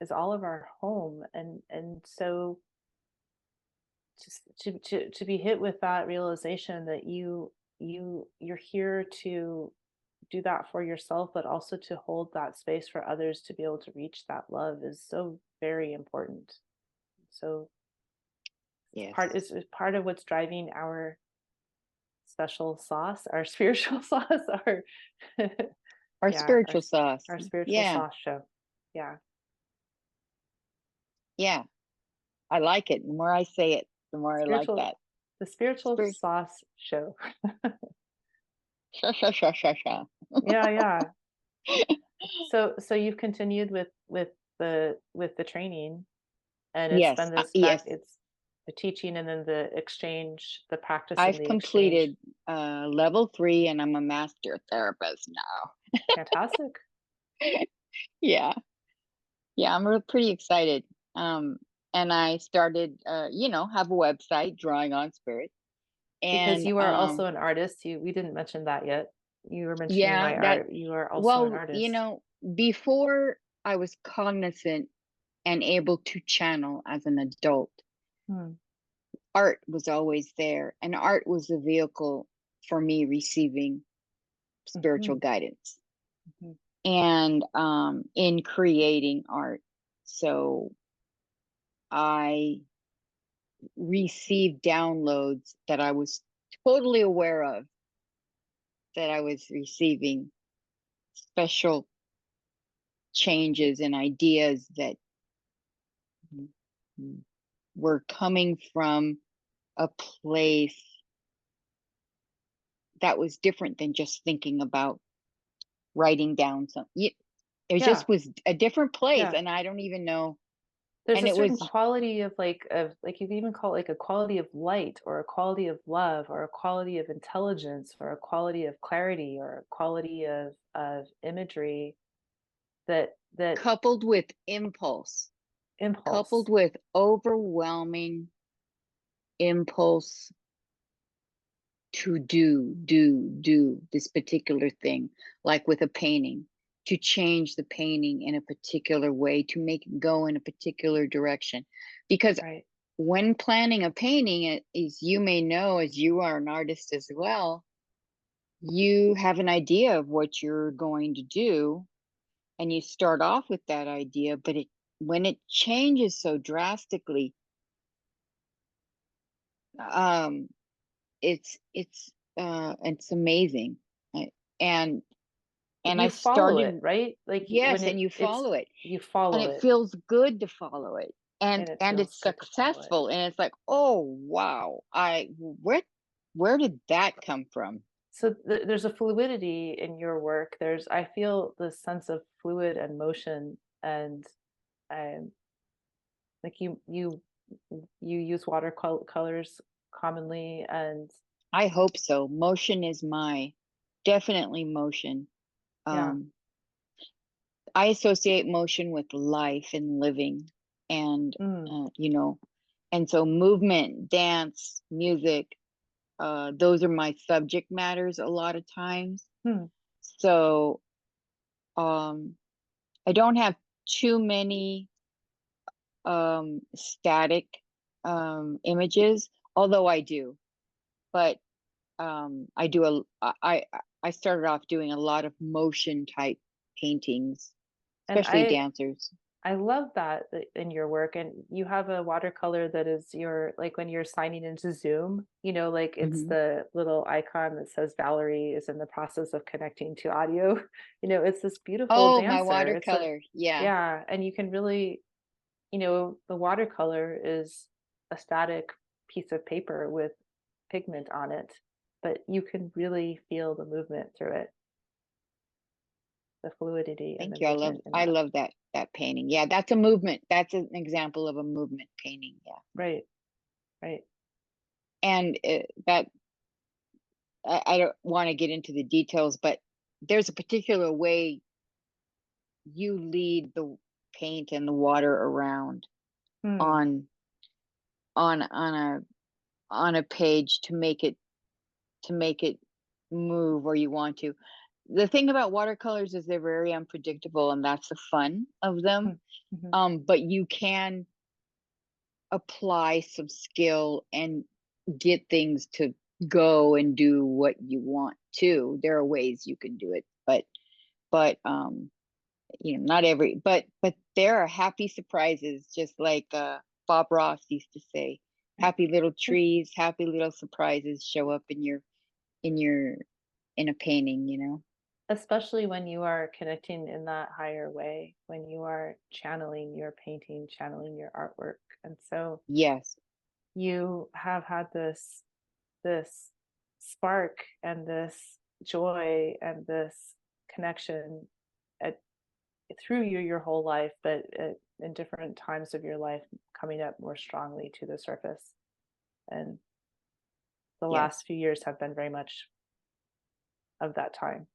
is all of our home. And so just to be hit with that realization that you're here to do that for yourself, but also to hold that space for others to be able to reach that love is so very important. So Yes. it's part of what's driving our special sauce, our spiritual sauce, our Our yeah, spiritual sauce. our spiritual Yeah. sauce show. Yeah. Yeah. I like it. The more I say it, the more I like Spiritual that. the spiritual Spirit. sauce show. Sha sha sha sha sha. Yeah, yeah. So you've continued with the training, and it's Yes. been this back Yes. it's the teaching and then the exchange, the practice and I've the exchange. completed level 3 and I'm a master therapist now. Fantastic. Yeah. Yeah, I'm pretty excited. Um, and I started, have a website, Drawing on Spirit. Because And you are also an artist. We didn't mention that yet. You were mentioning yeah, my that, art. You are also an well, artist. before I was cognizant and able to channel as an adult, Hmm. art was always there. And art was the vehicle for me receiving spiritual Mhm, guidance mhm. and in creating art. So I received downloads that I was totally aware of that I was receiving special changes and ideas that were coming from a place that was different than just thinking about writing down some. It Yeah, just was a different place, yeah. and I don't even know. There's And a it certain was, quality of you can even call it like a quality of light or a quality of love or a quality of intelligence or a quality of clarity or a quality of imagery that coupled with impulse, coupled impulse. with overwhelming impulse to do this particular thing, like with a painting, to change the painting in a particular way, to make it go in a particular direction. Because Right. when planning a painting, as you may know, as you are an artist as well, you have an idea of what you're going to do, and you start off with that idea, but when it changes so drastically, um, it's amazing. I- And But and I you follow it, started, right? Like yes, when and you it's follow it, you and follow it it feels good to follow it, and it and feels it's good to follow it. successful, and it's like, oh wow, where did that come from? So there's a fluidity in your work. I feel this sense of fluid and motion, and um, like you use watercolors commonly, and I hope so. Motion is my definitely motion. yeah, Um, I associate motion with life and living, and mm, uh, you know, and so movement, dance, music, those are my subject matters a lot of times. hmm, So um, I don't have too many static images, although I do. But I do I started off doing a lot of motion type paintings, and especially dancers. I love that in your work, and you have a watercolor that is your like when you're signing into Zoom, like it's Hmm. the little icon that says Valerie is in the process of connecting to audio. It's this beautiful Oh, my dancer. It's a watercolor. Yeah. yeah, and you can really, the watercolor is a static piece of paper with pigment on it, but you can really feel the movement through it, the fluidity and the Thank you. movement in I that. love that painting. Yeah, that's a movement. That's an example of a movement painting. Yeah. Right, right. And that I don't want to get into the details, but there's a particular way you lead the paint and the water around Hmm. on on a page to make it move where you want to. The thing about watercolors is they're very unpredictable, and that's the fun of them. Mm, mhm. But you can apply some skill and get things to go and do what you want to. There are ways you can do it, but not every but there are happy surprises, just like Bob Ross used to say, happy little trees, happy little surprises show up in your in a painting, you know. Especially when you are connecting in that higher way, when you are channeling your painting, channeling your artwork. And so Yes. you have had this spark and this joy and this connection at, through your whole life, but in different times of your life coming up more strongly to the surface. And the Yes. last few years have been very much of that time.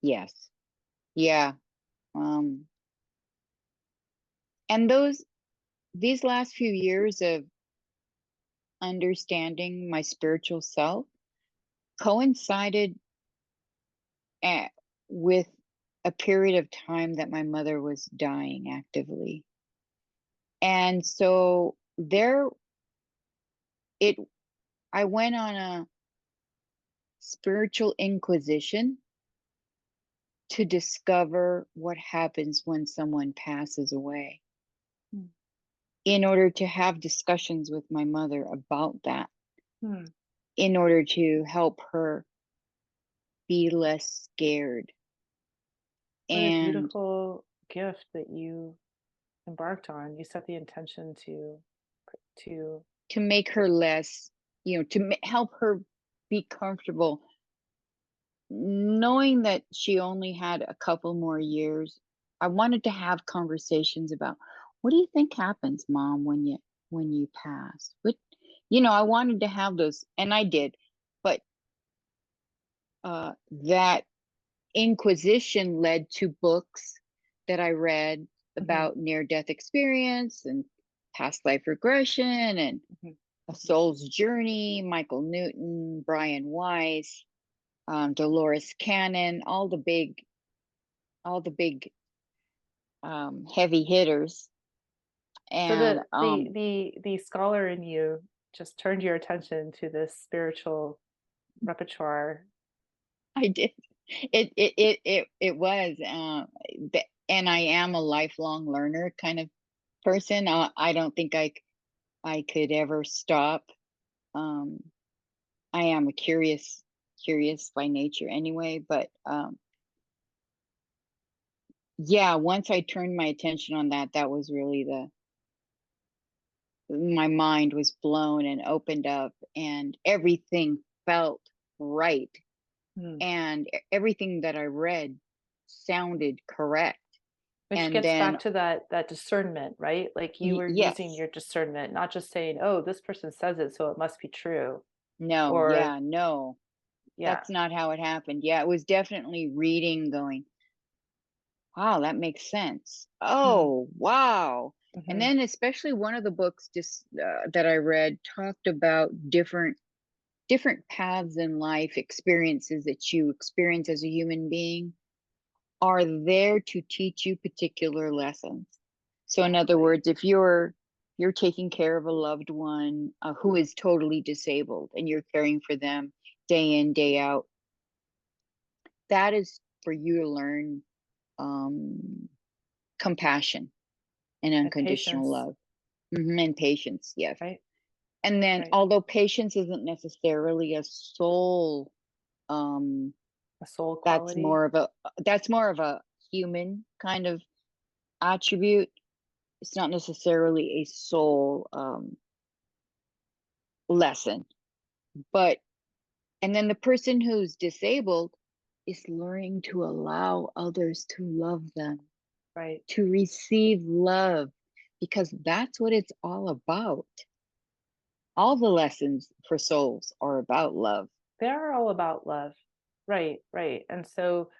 Yes. Yeah. um and these last few years of understanding my spiritual self coincided at, with a period of time that my mother was dying actively. And so there it I went on a spiritual inquisition to discover what happens when someone passes away, Mm. in order to have discussions with my mother about that, Hmm. in order to help her be less scared, What a and beautiful gift that you embarked on. You set the intention to to make her less, help her be comfortable knowing that she only had a couple more years. I wanted to have conversations about, what do you think happens, Mom, when you pass? I wanted to have those, and I did. But that inquisition led to books that I read Mhm, about near death experience and past life regression and mhm. a soul's journey, Michael Newton, Brian Weiss, Dolores Cannon, all the big heavy hitters. So And the scholar in you just turned your attention to this spiritual repertoire. I did. It was, and I am a lifelong learner kind of person. I don't think I could ever stop. Um, I am a curious by nature anyway. But yeah, once I turned my attention on that, that was really the my mind was blown and opened up, and everything felt right, Hmm. and everything that I read sounded correct. Which And gets then back to that discernment, right? Like you were using yes, your discernment, not just saying, "Oh, this person says it, so it must be true." no, Or yeah, no, yeah. that's not how it happened. Yeah, it was definitely reading, going, wow, that makes sense. Hmm. Oh, wow. And Mhm. then especially one of the books just that I read talked about different paths in life, experiences that you experience as a human being are there to teach you particular lessons. So in other Exactly. words, if you're taking care of a loved one who is totally disabled, and you're caring for them day in, day out, that is for you to learn um, compassion and And unconditional patience, love. And patience, yes. right? And then, Right. although patience isn't necessarily a soul, um, A soul that's quality. more of a human kind of attribute. It's not necessarily a soul lesson. But and then the person who's disabled is learning to allow others to love them, Right. to receive love, because that's what it's all about. All the lessons for souls are about love. They're all about love. Right, right. And so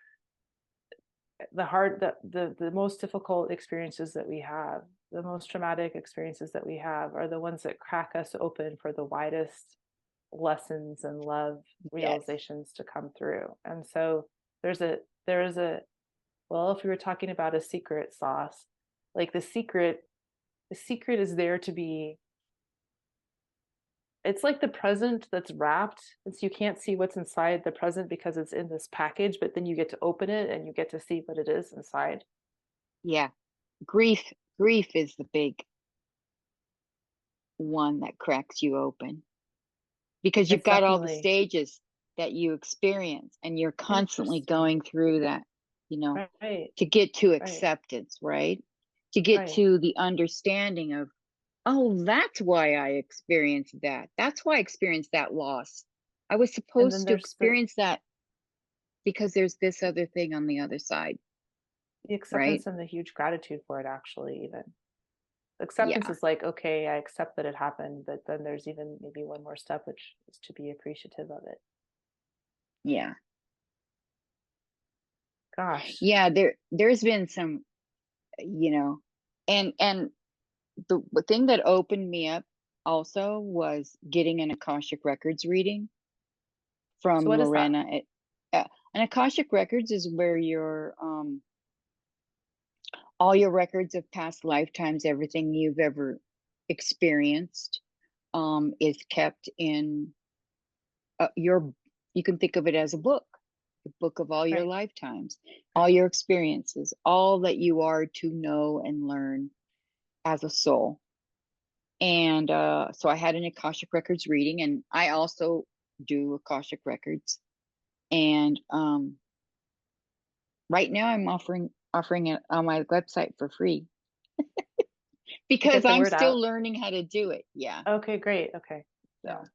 the most difficult experiences that we have, the most traumatic experiences that we have are the ones that crack us open for the widest lessons and love Yes. realizations to come through. And so there is a well, if we were talking about a secret sauce, like the secret is there to be it's like the present that's wrapped. And so you can't see what's inside the present because it's in this package, but then you get to open it and you get to see what it is inside. Yeah. Grief is the big one that cracks you open because you've It's got all the definitely stages that you experience and you're constantly interesting. going through that, Right, to get to right, acceptance, right? To get right. to the understanding of, oh, that's why I experienced that. That's why I experienced that loss. I was And then supposed to there's the experience that because there's this other thing on the other side, right? acceptance and the huge gratitude for it, actually, even. Acceptance Yeah. is like, okay, I accept that it happened, but then there's even maybe one more step, which is to be appreciative of it. Yeah. Gosh. Yeah, there's been some, you know, and the thing that opened me up also was getting an Akashic Records reading So from what is that? Lorena. An Akashic Records is where your all your records of past lifetimes, everything you've ever experienced, is kept in your. You can think of it as a book, the book of all your Right, lifetimes, all right. your experiences, all that you are to know and learn as a soul. And so I had an Akashic Records reading, and I also do Akashic Records. And right now, I'm offering it on my website for free To because get the I'm word out. still learning how to do it. Yeah. Okay, great. Okay. Yeah. So,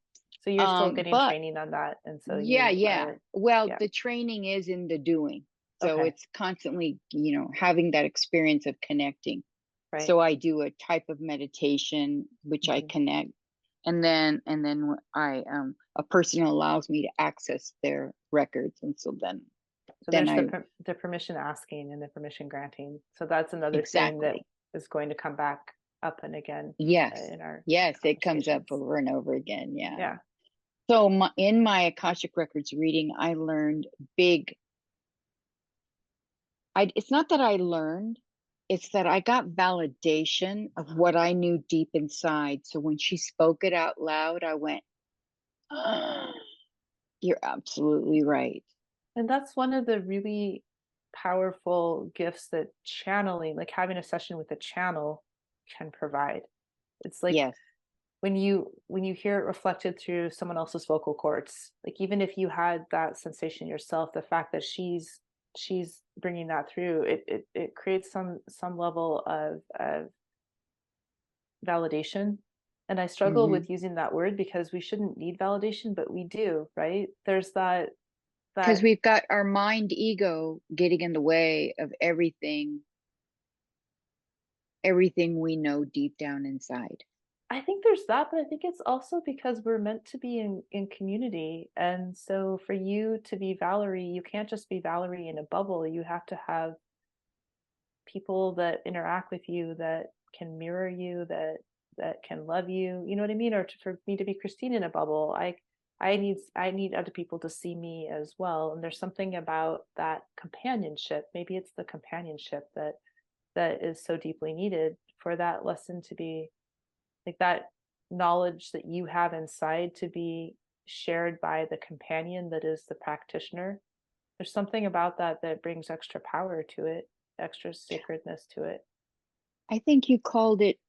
So you're still getting but training on that. And so yeah, you yeah. are, Well, yeah. the training is in the doing, so Okay. it's constantly, having that experience of connecting. Right. So I do a type of meditation which I Hmm. connect, and then I a person allows me to access their records, and so So then there's I the permission asking and the permission granting. So that's another theme that exactly. is going to come back up and again Yes. in our Yes, it comes up conversations. over and over again. Yeah. Yeah. So in my Akashic Records reading, I learned big. It's not that I learned, it's that I got validation of what I knew deep inside. So when she spoke it out loud, I went, "Ah, you're absolutely right." And that's one of the really powerful gifts that channeling, like having a session with a channel, can provide. It's like Yes. when you hear it reflected through someone else's vocal cords, like even if you had that sensation yourself, the fact that she's bringing that through, it creates some level of validation. And I struggle Hmm. with using that word because we shouldn't need validation, but we do, right? There's that Because that we've got our mind ego getting in the way of everything we know deep down inside. I think there's that, but I think it's also because we're meant to be in community. And so for you to be Valerie, you can't just be Valerie in a bubble. You have to have people that interact with you that can mirror you, that can love you. You know what I mean? Or for me to be Christine in a bubble, I need other people to see me as well. And there's something about that companionship. Maybe it's the companionship that is so deeply needed for that lesson to be like that knowledge that you have inside to be shared by the companion that is the practitioner. There's something about that that brings extra power to it, extra sacredness to it. I think you called it,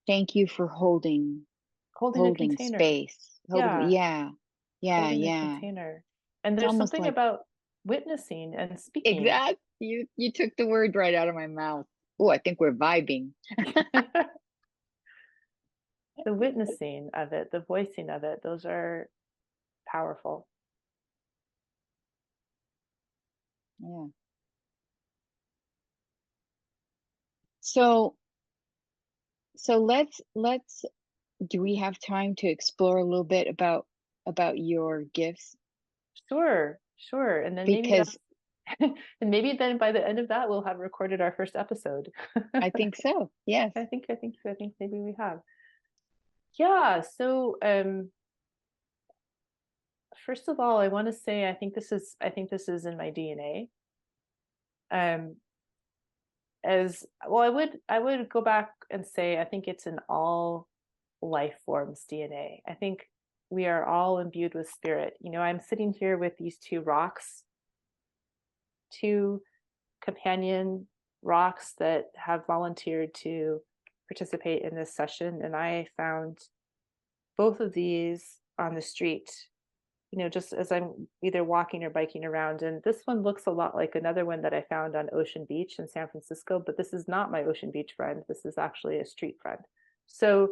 thank you for Holding a holding container. space. Holding, Yeah, yeah. Yeah, holding a yeah. container. And It's there's almost something like about witnessing and speaking. exact. You took the word right out of my mouth. Oh, I think we're vibing. The witnessing of it, the voicing of it, those are powerful. Yeah. So let's do we have time to explore a little bit about your gifts? Sure, sure. And then maybe Because that's and maybe then by the end of that we'll have recorded our first episode. I think so. Yes. I think maybe we have. Yeah, so first of all, I want to say I think this is in my DNA. Um as well, I would go back and say I think it's in all life form's DNA. I think we are all imbued with spirit. I'm sitting here with these two rocks, two companion rocks that have volunteered to participate in this session. And I found both of these on the street, just as I'm either walking or biking around. And this one looks a lot like another one that I found on Ocean Beach in San Francisco, but this is not my Ocean Beach friend. This is actually a street friend. So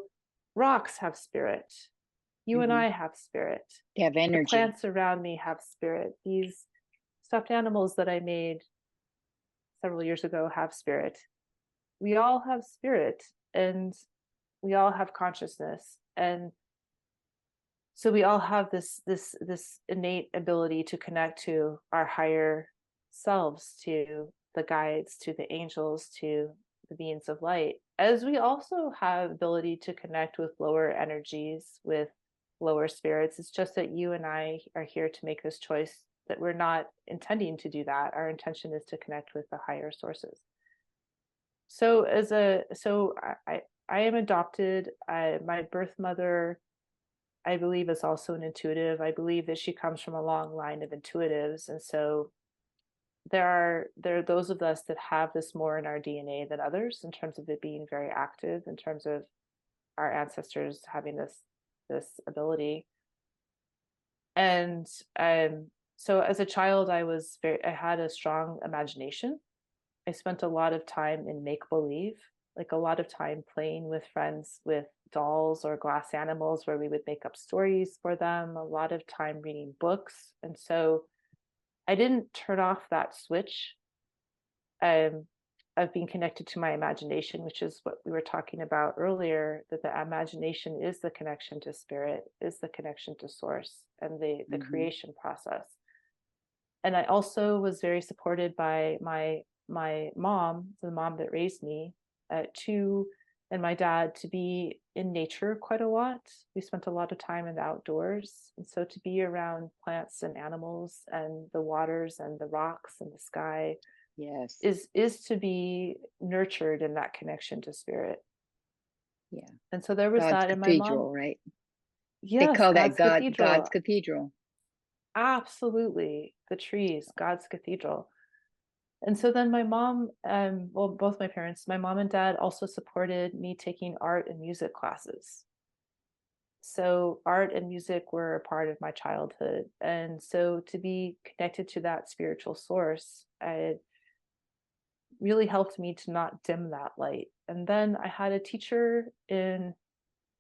rocks have spirit. You and I have spirit. They have The energy. plants around me have spirit. These stuffed animals that I made several years ago have spirit. We all have spirit, and we all have consciousness. And so we all have this innate ability to connect to our higher selves, to the guides, to the angels, to the beings of light, as we also have ability to connect with lower energies, with lower spirits. It's just that you and I are here to make this choice, that we're not intending to do that. Our intention is to connect with the higher sources. So I am adopted. My birth mother, I believe, is also an intuitive. I believe that she comes from a long line of intuitives. And so there are those of us that have this more in our DNA than others, in terms of it being very active, in terms of our ancestors having this ability. And so as a child, I had a strong imagination. I spent a lot of time in make-believe, like a lot of time playing with friends with dolls or glass animals where we would make up stories for them, a lot of time reading books. And so I didn't turn off that switch of being connected to my imagination, which is what we were talking about earlier, that the imagination is the connection to spirit, is the connection to source and the creation process. And I also was very supported by my mom, the mom that raised me, and my dad, to be in nature quite a lot. We spent a lot of time in the outdoors. And so to be around plants and animals and the waters and the rocks and the sky, yes, is to be nurtured in that connection to spirit. Yeah. And so there was God's that in my cathedral, mom. right? Yes, They call God's that God's cathedral. cathedral. Absolutely. The trees, God's cathedral. And so then my mom, well, both my parents, my mom and dad, also supported me taking art and music classes. So art and music were a part of my childhood. And so to be connected to that spiritual source, it really helped me to not dim that light. And then I had a teacher in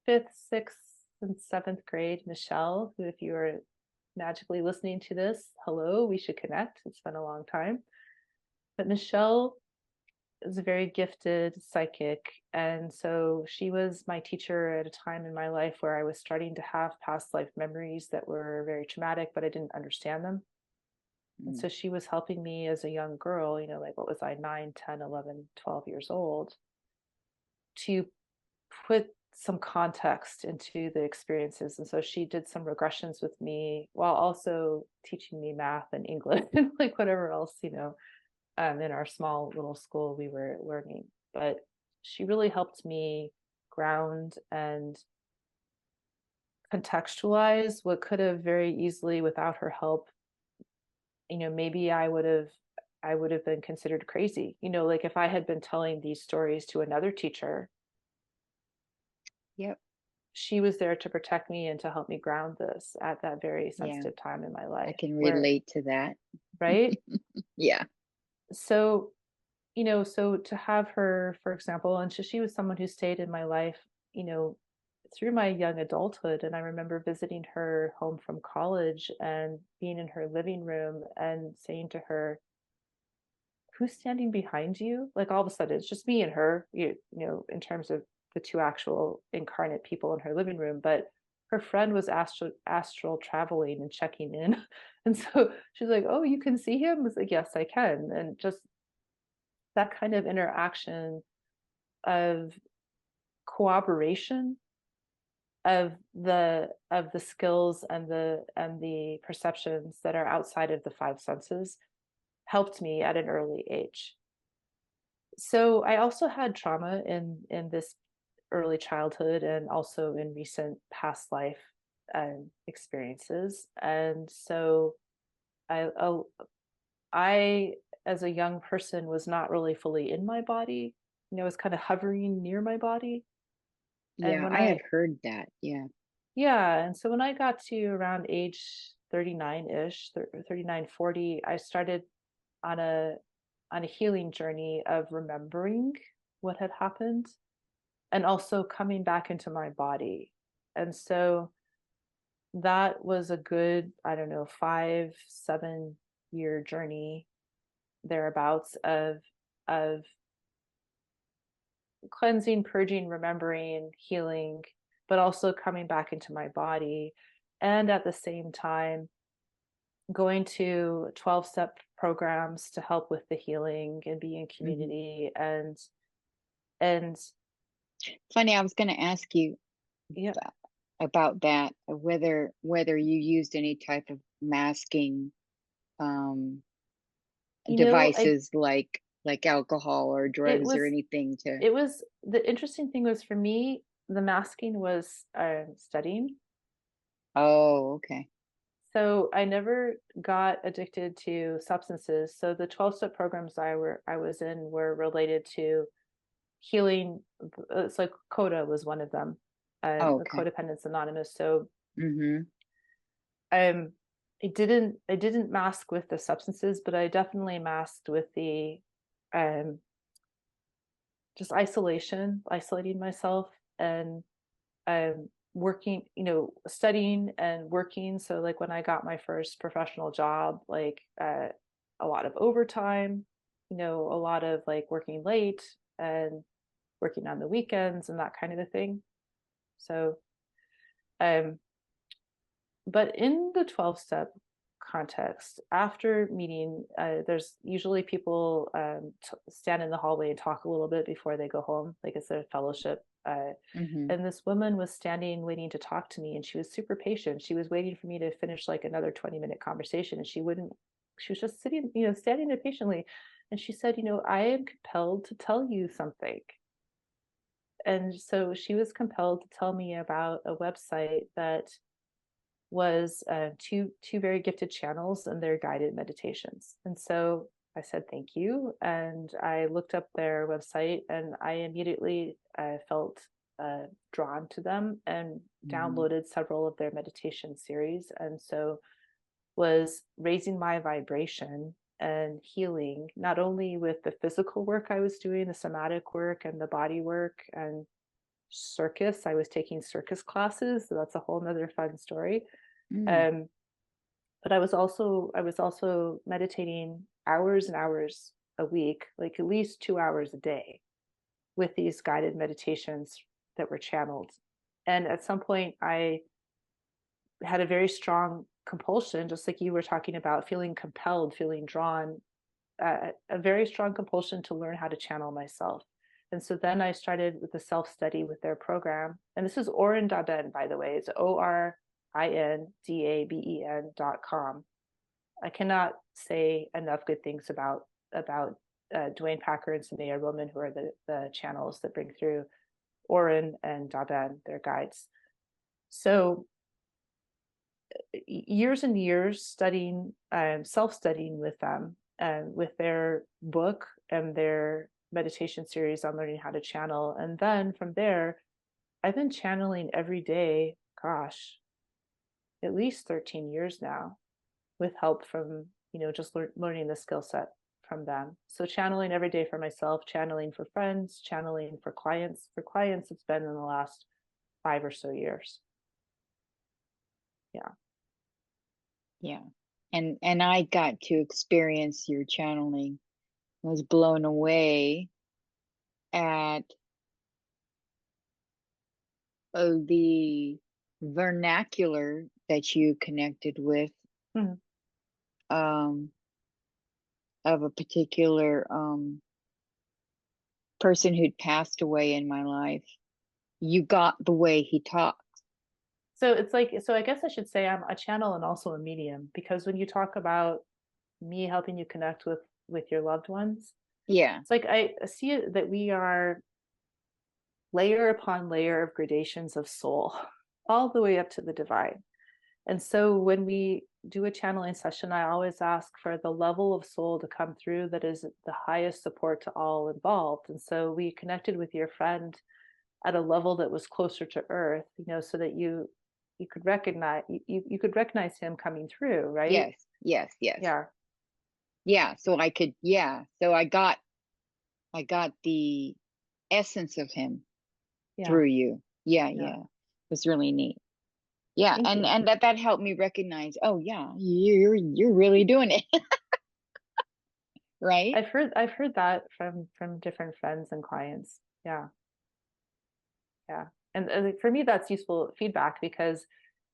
5th, 6th, and 7th grade, Michelle, who, if you are magically listening to this, hello, we should connect. It's been a long time. But Michelle is a very gifted psychic. And so she was my teacher at a time in my life where I was starting to have past life memories that were very traumatic, but I didn't understand them. And so she was helping me as a young girl, like, what was I, 9, 10, 11, 12 years old, to put some context into the experiences. And so she did some regressions with me while also teaching me math and English and like whatever else, in our small little school we were learning. But she really helped me ground and contextualize what could have very easily, without her help, maybe I would have been considered crazy. Like if I had been telling these stories to another teacher. Yep. She was there to protect me and to help me ground this at that very sensitive time in my life. I can relate to that. Right? Yeah. So, so to have her, for example, and she was someone who stayed in my life, through my young adulthood. And I remember visiting her home from college and being in her living room and saying to her, "Who's standing behind you?" Like all of a sudden, it's just me and her, in terms of the two actual incarnate people in her living room. But her friend was astral traveling and checking in. And so she's like, "Oh, you can see him?" I was like, "Yes, I can." And just that kind of interaction of cooperation of the skills and the perceptions that are outside of the five senses helped me at an early age. So I also had trauma in this early childhood and also in recent past life experiences. And so I, as a young person, was not really fully in my body. I was kind of hovering near my body. And Yeah, when I have I, heard that. Yeah. yeah, and so when I got to around age 39-ish, 39, 40, I started on a healing journey of remembering what had happened and also coming back into my body. And so that was a good, I don't know, 5, 7 year journey thereabouts of cleansing, purging, remembering, healing, but also coming back into my body. And at the same time, going to 12-step programs to help with the healing and be in Hmm. community and Funny, I was going to ask you yeah, about that, whether you used any type of masking um I devices like alcohol or it drugs or was anything to. it was the interesting thing was for me, the masking was studying. Oh, okay. So I never got addicted to substances. So the 12-step programs I was in were related to healing. It's like CODA was one of them, Oh, the okay. Codependence Anonymous. So Mm-hmm. um, I didn't mask with the substances, but I definitely masked with the um, just isolating myself and working, studying and working. So like when I got my first professional job, like a lot of overtime, a lot of like working late and working on the weekends and that kind of a thing. So, um, but in the 12-step context, after meeting, there's usually people stand in the hallway and talk a little bit before they go home, like it's a fellowship. Mm-hmm. And this woman was standing waiting to talk to me, and she was super patient. She was waiting for me to finish like another 20-minute conversation, and she was just sitting, standing there patiently. And she said, I am compelled to tell you something. And so she was compelled to tell me about a website that was two very gifted channels and their guided meditations. And so I said thank you, and I looked up their website, and I immediately felt drawn to them and Mm-hmm. downloaded several of their meditation series, and so was raising my vibration and healing not only with the physical work I was doing, the somatic work and the body work and circus. I was taking circus classes, so that's a whole nother fun story. Mm. um, but I was also meditating hours and hours a week, like at least 2 hours a day, with these guided meditations that were channeled. And at some point, I had a very strong compulsion, just like you were talking about, feeling compelled, feeling drawn, a very strong compulsion to learn how to channel myself. And so then I started with the self study with their program. And this is Orin.ben, by the way. It's ORINDABEN.com. I cannot say enough good things about Dwayne Packer and Sanaya Roman, who are the channels that bring through Orin and Daben, their guides. So years and years studying, self-studying with them, and with their book and their meditation series on learning how to channel. And then from there, I've been channeling every day, gosh, at least 13 years now, with help from, just learning the skill set from them. So channeling every day for myself, channeling for friends, channeling for clients. For clients, it's been in the last 5 or so years. Yeah. Yeah. And I got to experience your channeling. I was blown away at the vernacular that you connected with, Mhm. um, of a particular person who'd passed away in my life. You got the way he talked. So it's like, so I guess I should say I'm a channel and also a medium, because when you talk about me helping you connect with your loved ones, Yeah. it's like I see it that we are layer upon layer of gradations of soul, all the way up to the divine. And so when we do a channeling session, I always ask for the level of soul to come through that is the highest support to all involved. And so we connected with your friend at a level that was closer to earth, so that you could recognize you could recognize him coming through, right? Yes, yes, yes. Yeah. Yeah, so I could, yeah. So I got the essence of him Yeah. through you. Yeah, Yeah. yeah. It was really neat. Yeah, Thank you. and that helped me recognize, oh yeah, you're really doing it, right? I've heard that from different friends and clients. Yeah. Yeah. And for me, that's useful feedback because,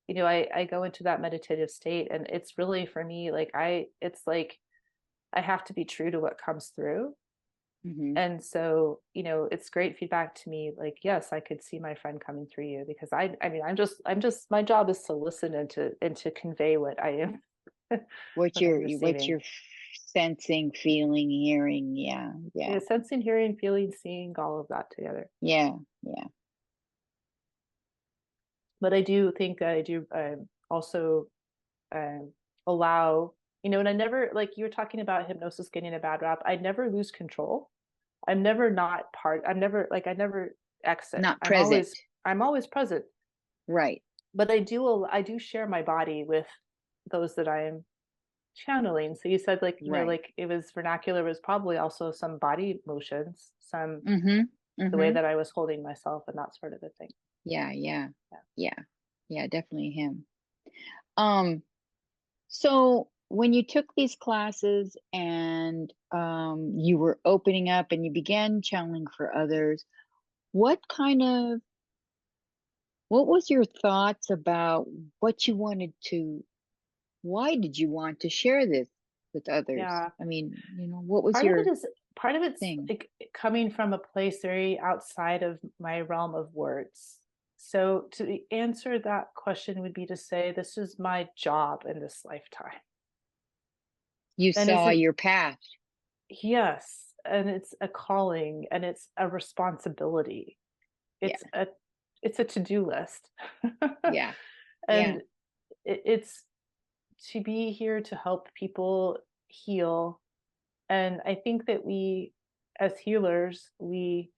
I go into that meditative state and it's really for me, it's like I have to be true to what comes through. Hmm. And so, it's great feedback to me. Like, yes, I could see my friend coming through you because I mean, I'm just, my job is to listen and to convey what I am, What what I'm what's receiving. your sensing, feeling, hearing? Yeah, yeah, Yeah, sensing, hearing, feeling, seeing, all of that together. yeah, yeah. But I do think that I do also um, allow, and I never, like you were talking about hypnosis getting a bad rap. I never lose control. I'm never not part. I'm never like I never exit. Not I'm present, always present. right, But I do share my body with those that I am channeling. So you said like right. like it was vernacular was probably also some body motions, some Mm-hmm. the way Mm-hmm. that I was holding myself and that sort of a thing. Yeah, yeah, Yeah. yeah, yeah, definitely him. Um, so when you took these classes and you were opening up and you began channeling for others, what kind of what was your thoughts about what you wanted to, why did you want to share this with others? Yeah. I mean, what was Part of it your is part of it's thing? like coming from a place very outside of my realm of words. So to answer that question would be to say this is my job in this lifetime. You And it's saw your path. yes, and it's a calling and it's a responsibility. Yeah, It's a to-do list. yeah, yeah, And it's to be here to help people heal. And I think that we as healers, we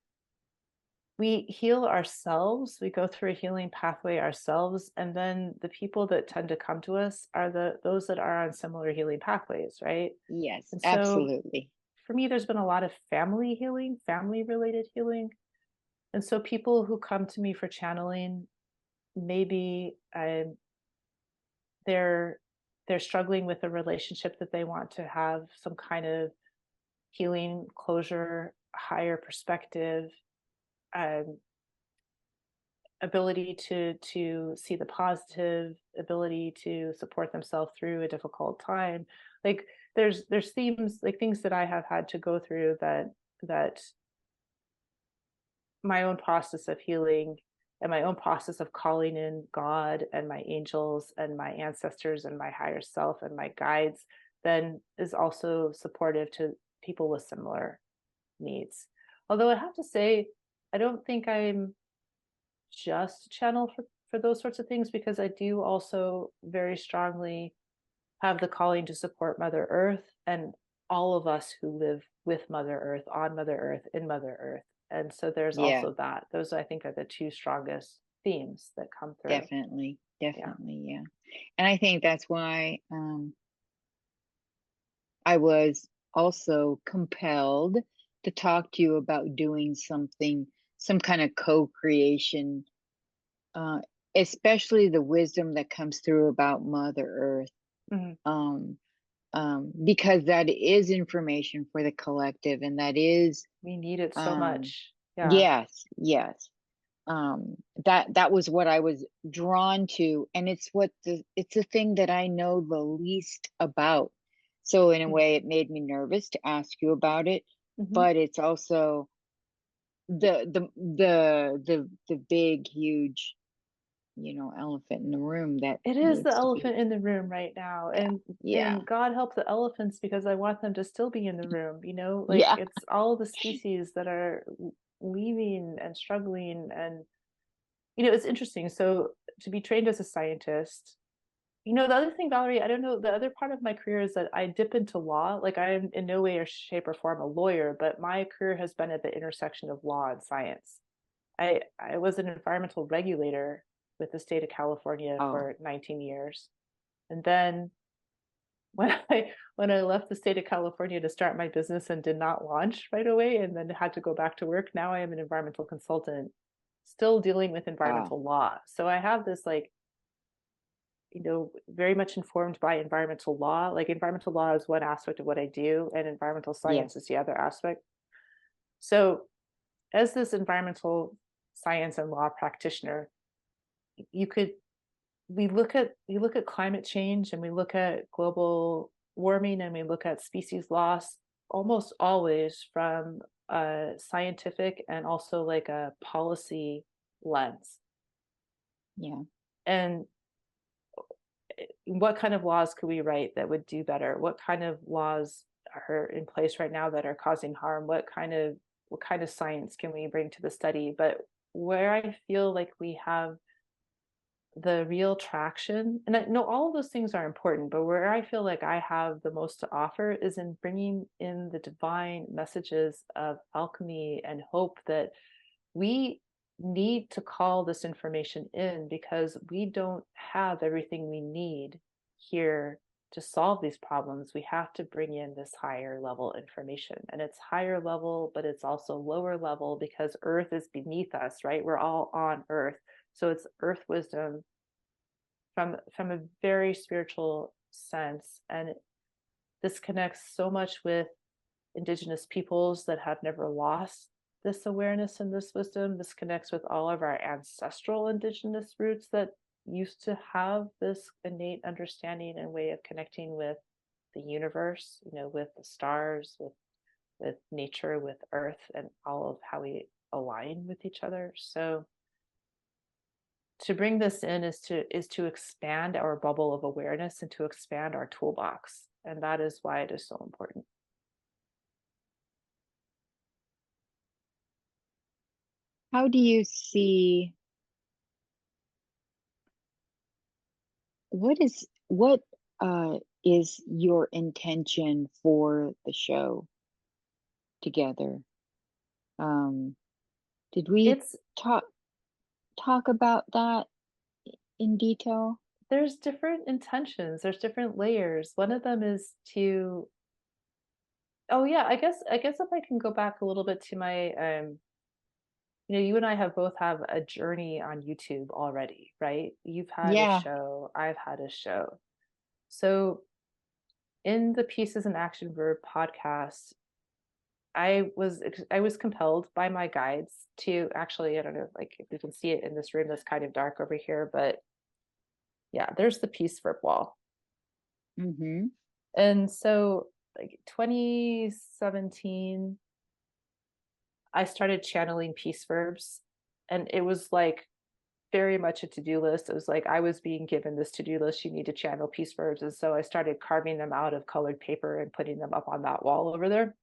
heal ourselves, we go through a healing pathway ourselves, and then the people that tend to come to us are those that are on similar healing pathways, right? yes, And so absolutely. for me there's been a lot of family healing, family related healing. And so people who come to me for channeling, maybe they're they're struggling with a relationship that they want to have some kind of healing closure, higher perspective, um, ability to see the positive, ability to support themselves through a difficult time. Like there's themes, like things that I have had to go through that my own process of healing and my own process of calling in God and my angels and my ancestors and my higher self and my guides then is also supportive to people with similar needs. Although I have to say, I don't think I'm just a channel for those sorts of things because I do also very strongly have the calling to support Mother Earth and all of us who live with Mother Earth, on Mother Earth, in Mother Earth. And so there's Yeah, also that. Those I think are the two strongest themes that come through. definitely, Yeah. definitely, yeah. And I think that's why I was also compelled to talk to you about doing something, some kind of co-creation, uh, especially the wisdom that comes through about Mother Earth, Mhm. um, because that is information for the collective, and that is, We need it so um, much. Yeah. yes, yes. That was what I was drawn to, and it's the thing that I know the least about. So in a Mhm. way, it made me nervous to ask you about it, Mhm. but it's also the big, huge, elephant in the room that It is the needs to be. elephant in the room right now. Yeah, yeah, And God help the elephants because I want them to still be in the room, like yeah, it's all the species that are leaving and struggling. And, you know, it's interesting. So to be trained as a scientist, you know, the other thing, Valerie, I don't know, the other part of my career is that I dip into law. Like I am in no way or shape or form a lawyer, but my career has been at the intersection of law and science. I was an environmental regulator with the state of California Oh, for 19 years. And then when I left the state of California to start my business and did not launch right away and then had to go back to work, now I am an environmental consultant, still dealing with wow. environmental law. So I have this like, you know, very much informed by environmental law. Like environmental law is one aspect of what I do, and environmental Yeah. science is the other aspect. So as this environmental science and law practitioner, you could we look at climate change and we look at global warming and we look at species loss almost always from a scientific and also like a policy lens. Yeah. And what kind of laws could we write that would do better? What kind of laws are in place right now that are causing harm? What kind of science can we bring to the study? But where I feel like we have the real traction, and I know all of those things are important, but where I feel like I have the most to offer is in bringing in the divine messages of alchemy and hope that we need to call this information in because we don't have everything we need here to solve these problems. We have to bring in this higher level information, and it's higher level, but it's also lower level because Earth is beneath us, right? We're all on Earth. So it's earth wisdom from a very spiritual sense. And this connects so much with indigenous peoples that have never lost this awareness and this wisdom. This connects with all of our ancestral indigenous roots that used to have this innate understanding and way of connecting with the universe, you know, with the stars, with nature, with earth, and all of how we align with each other. So to bring this in is to expand our bubble of awareness and to expand our toolbox, and that is why it is so important. How do you see what is your intention for the show together? Um, did we It's talk talk about that in detail? There's different intentions, there's different layers. One of them is to oh yeah, I guess if I can go back a little bit to my you know, you and I have both have a journey on YouTube already, right? You've had a Yeah. show, I've had a show. So in the Pieces in Action Verb podcast, I was compelled by my guides to actually, I don't know, like if you can see it in this room that's kind of dark over here, but yeah, there's the peace verb wall. Mm-hmm. And so like 2017, I started channeling peace verbs, and it was like very much a to-do list. It was like I was being given this to-do list, you need to channel peace verbs. And so I started carving them out of colored paper and putting them up on that wall over there.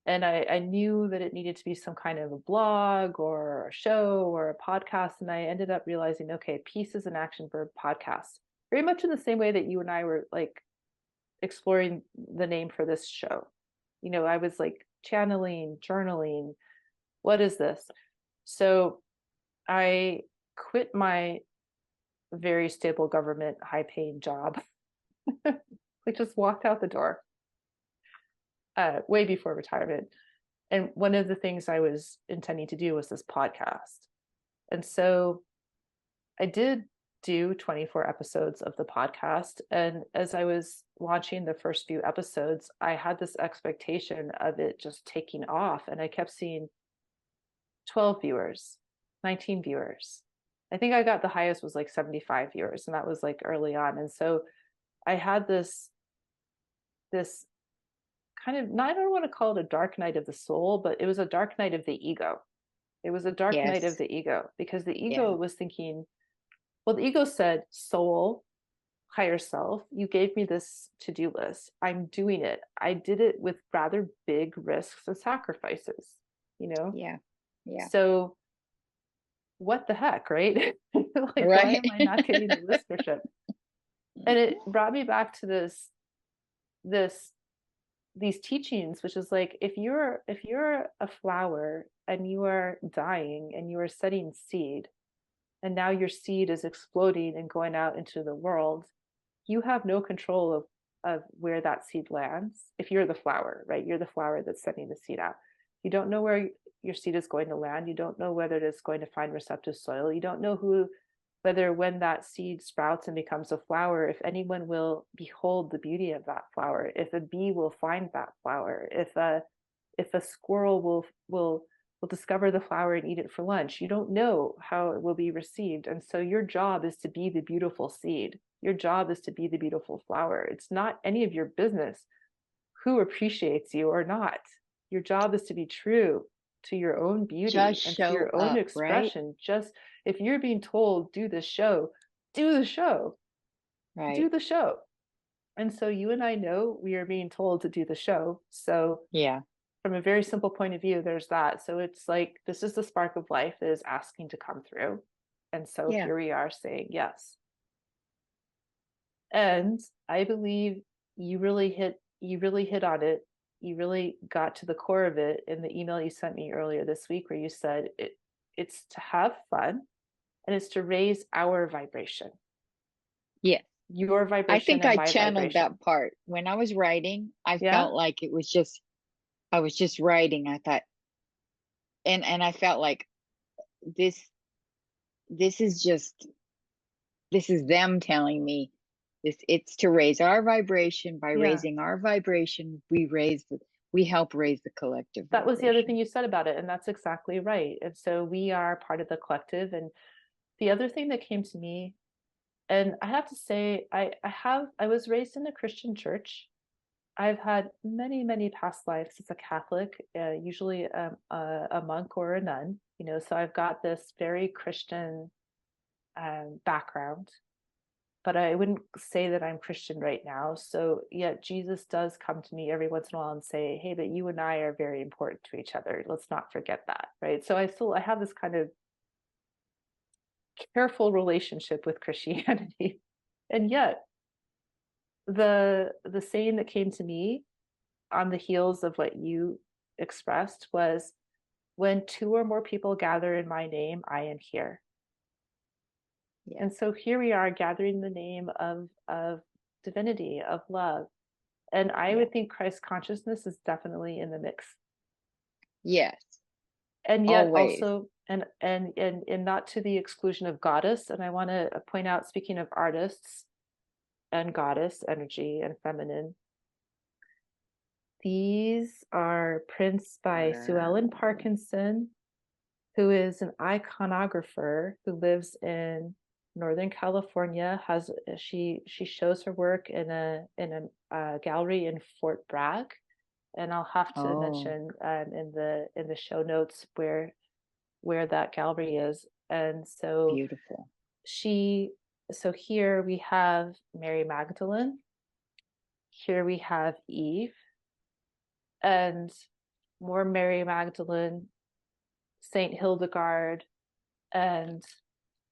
And I knew that it needed to be some kind of a blog or a show or a podcast. And I ended up realizing, okay, peace is an action verb podcast, very much in the same way that you and I were like exploring the name for this show. You know, I was like channeling, journaling. What is this? So I quit my very stable government, high paying job. Like just walked out the door way before retirement. And one of the things I was intending to do was this podcast. And so I did do 24 episodes of the podcast. And as I was launching the first few episodes, I had this expectation of it just taking off. And I kept seeing 12 viewers, 19 viewers. I think I got the highest was like 75 viewers, and that was like early on. And so I had this kind of, I don't want to call it a dark night of the soul, but it was a dark night of the ego. It was a dark night of Yes. the ego because the Yeah. ego was thinking, well, the ego said, soul, higher self, you gave me this to-do list. I'm doing it. I did it with rather big risks and sacrifices, you know? Yeah. Yeah. So what the heck, right? Like, why Right. am I not getting the listenership? And it brought me back to this these teachings, which is like, if you're a flower and you are dying and you are setting seed, and now your seed is exploding and going out into the world, you have no control of where that seed lands. If you're the flower, right? You're the flower that's sending the seed out. You don't know where your seed is going to land. You don't know whether it is going to find receptive soil. You don't know whether when that seed sprouts and becomes a flower, if anyone will behold the beauty of that flower, if a bee will find that flower, if a squirrel will discover the flower and eat it for lunch. You don't know how it will be received. And so your job is to be the beautiful seed. Your job is to be the beautiful flower. It's not any of your business who appreciates you or not. Your job is to be true to your own beauty Just and to show your own up, right? expression. Just if you're being told, do the show, do the show, do Right. the show. And so you and I know we are being told to do the show. So Yeah. from a very simple point of view, there's that. So it's like, this is the spark of life that is asking to come through. And so Yeah. here we are saying yes. And I believe you really hit on it. You really got to the core of it in the email you sent me earlier this week, where you said it's to have fun and it's to raise our vibration, Yes. your I vibration think and I my channeled vibration. that part. When I was writing, I Yeah, felt like it was just, I was just writing. I thought, and I felt like this, this is just, this is them telling me this, it's to raise our vibration. By yeah. raising our vibration, we help raise the collective That was the other thing vibration. you said about it, and that's exactly right. And so we are part of the collective. And the other thing that came to me, and I have to say, I was raised in a Christian church. I've had many, many past lives as a Catholic, usually a monk or a nun, so I've got this very Christian background, but I wouldn't say that I'm Christian right now. So yet Jesus does come to me every once in a while and say, hey, that you and I are very important to each other. Let's not forget that, right? So I have this kind of careful relationship with Christianity. And yet the saying that came to me on the heels of what you expressed was, when two or more people gather in my name, I am here. Yeah. And so here we are gathering the name of divinity, of love. And I Yeah. would think Christ consciousness is definitely in the mix. Yes. And yet Always. also, and not to the exclusion of goddess. And I want to point out, speaking of artists and goddess energy and feminine, these are prints by Sue Ellen Parkinson, who is an iconographer who lives in Northern California. She shows her work in a gallery in Fort Bragg, and I'll have to Oh, mention in the show notes where that gallery is. And so beautiful. she so here we have Mary Magdalene, here we have Eve, and more Mary Magdalene, Saint Hildegard, and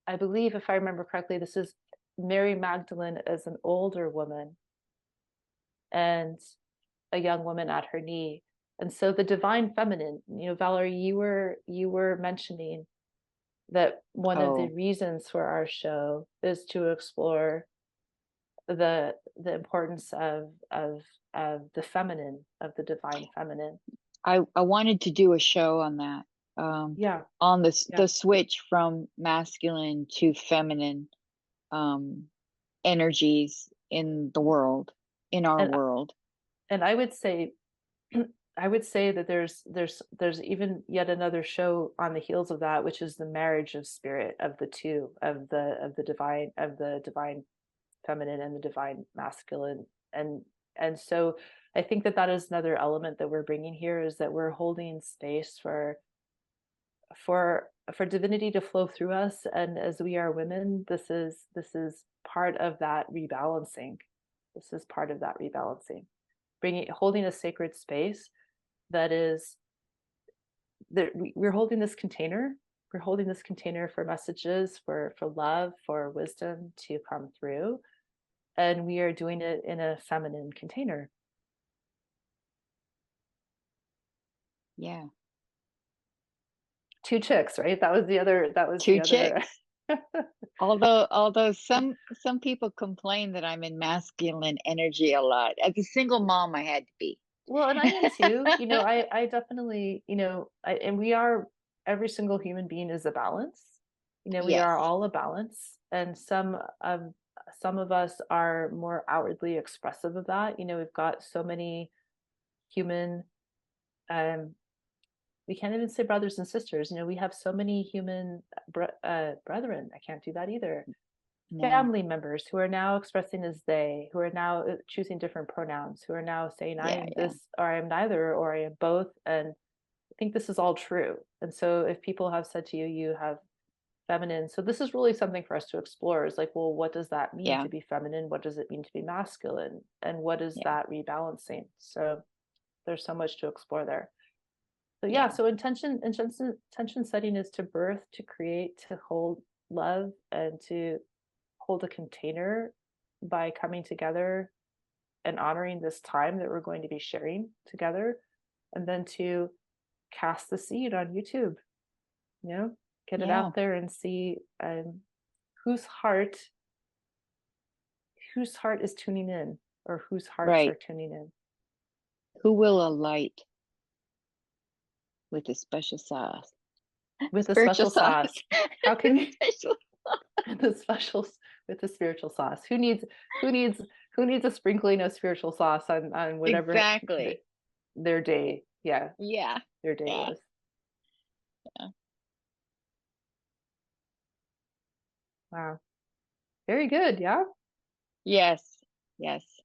I believe, if I remember correctly, this is Mary Magdalene as an older woman and a young woman at her knee. And so the divine feminine, Valerie, you were mentioning that one of the Oh, reasons for our show is to explore the importance of the feminine, of the divine feminine. I wanted to do a show on that. Yeah, On yeah. the switch from masculine to feminine um energies in the world, in our And world. and I would say that there's even yet another show on the heels of that, which is the marriage of spirit, of the two, of the divine feminine and the divine masculine. And so I think that is another element that we're bringing here, is that we're holding space for divinity to flow through us. And as we are women, this is part of that rebalancing. This is part of that rebalancing, holding a sacred space that is we're holding this container. We're holding this container for messages, for love, for wisdom to come through, and we are doing it in a feminine container. Yeah. Two chicks, right? That was the other. That was Two the other. chicks. Although some people complain that I'm in masculine energy a lot. As a single mom, I had to be. Well, and I am too. I definitely, and we are, every single human being is a balance. We are Yes. all a balance, and some of us are more outwardly expressive of that. We've got so many human, um, we can't even say brothers and sisters. We have so many human brethren. I can't do that either. No. Family members who are now expressing as they, who are now choosing different pronouns, who are now saying I Yeah, am yeah. this, or I am neither, or I am both. And I think this is all true. And so if people have said to you, you have feminine, so this is really something for us to explore, is like, well, what does that mean Yeah. to be feminine? What does it mean to be masculine? And what is Yeah. that rebalancing? So there's so much to explore there. But yeah, Yeah. so intention setting is to birth, to create, to hold love, and to hold a container by coming together and honoring this time that we're going to be sharing together, and then to cast the seed on YouTube, get it Yeah. out there and see whose heart whose heart is tuning in, or whose hearts are Right. tuning in. Who will alight with a special sauce? With a Spiritual special sauce. sauce. How can you Special. the special with the spiritual sauce? Who needs a sprinkling of spiritual sauce on whatever Exactly. their day, yeah, Yeah. their day Yeah. was. Yeah. Wow. Very good, yeah. Yes. Yes.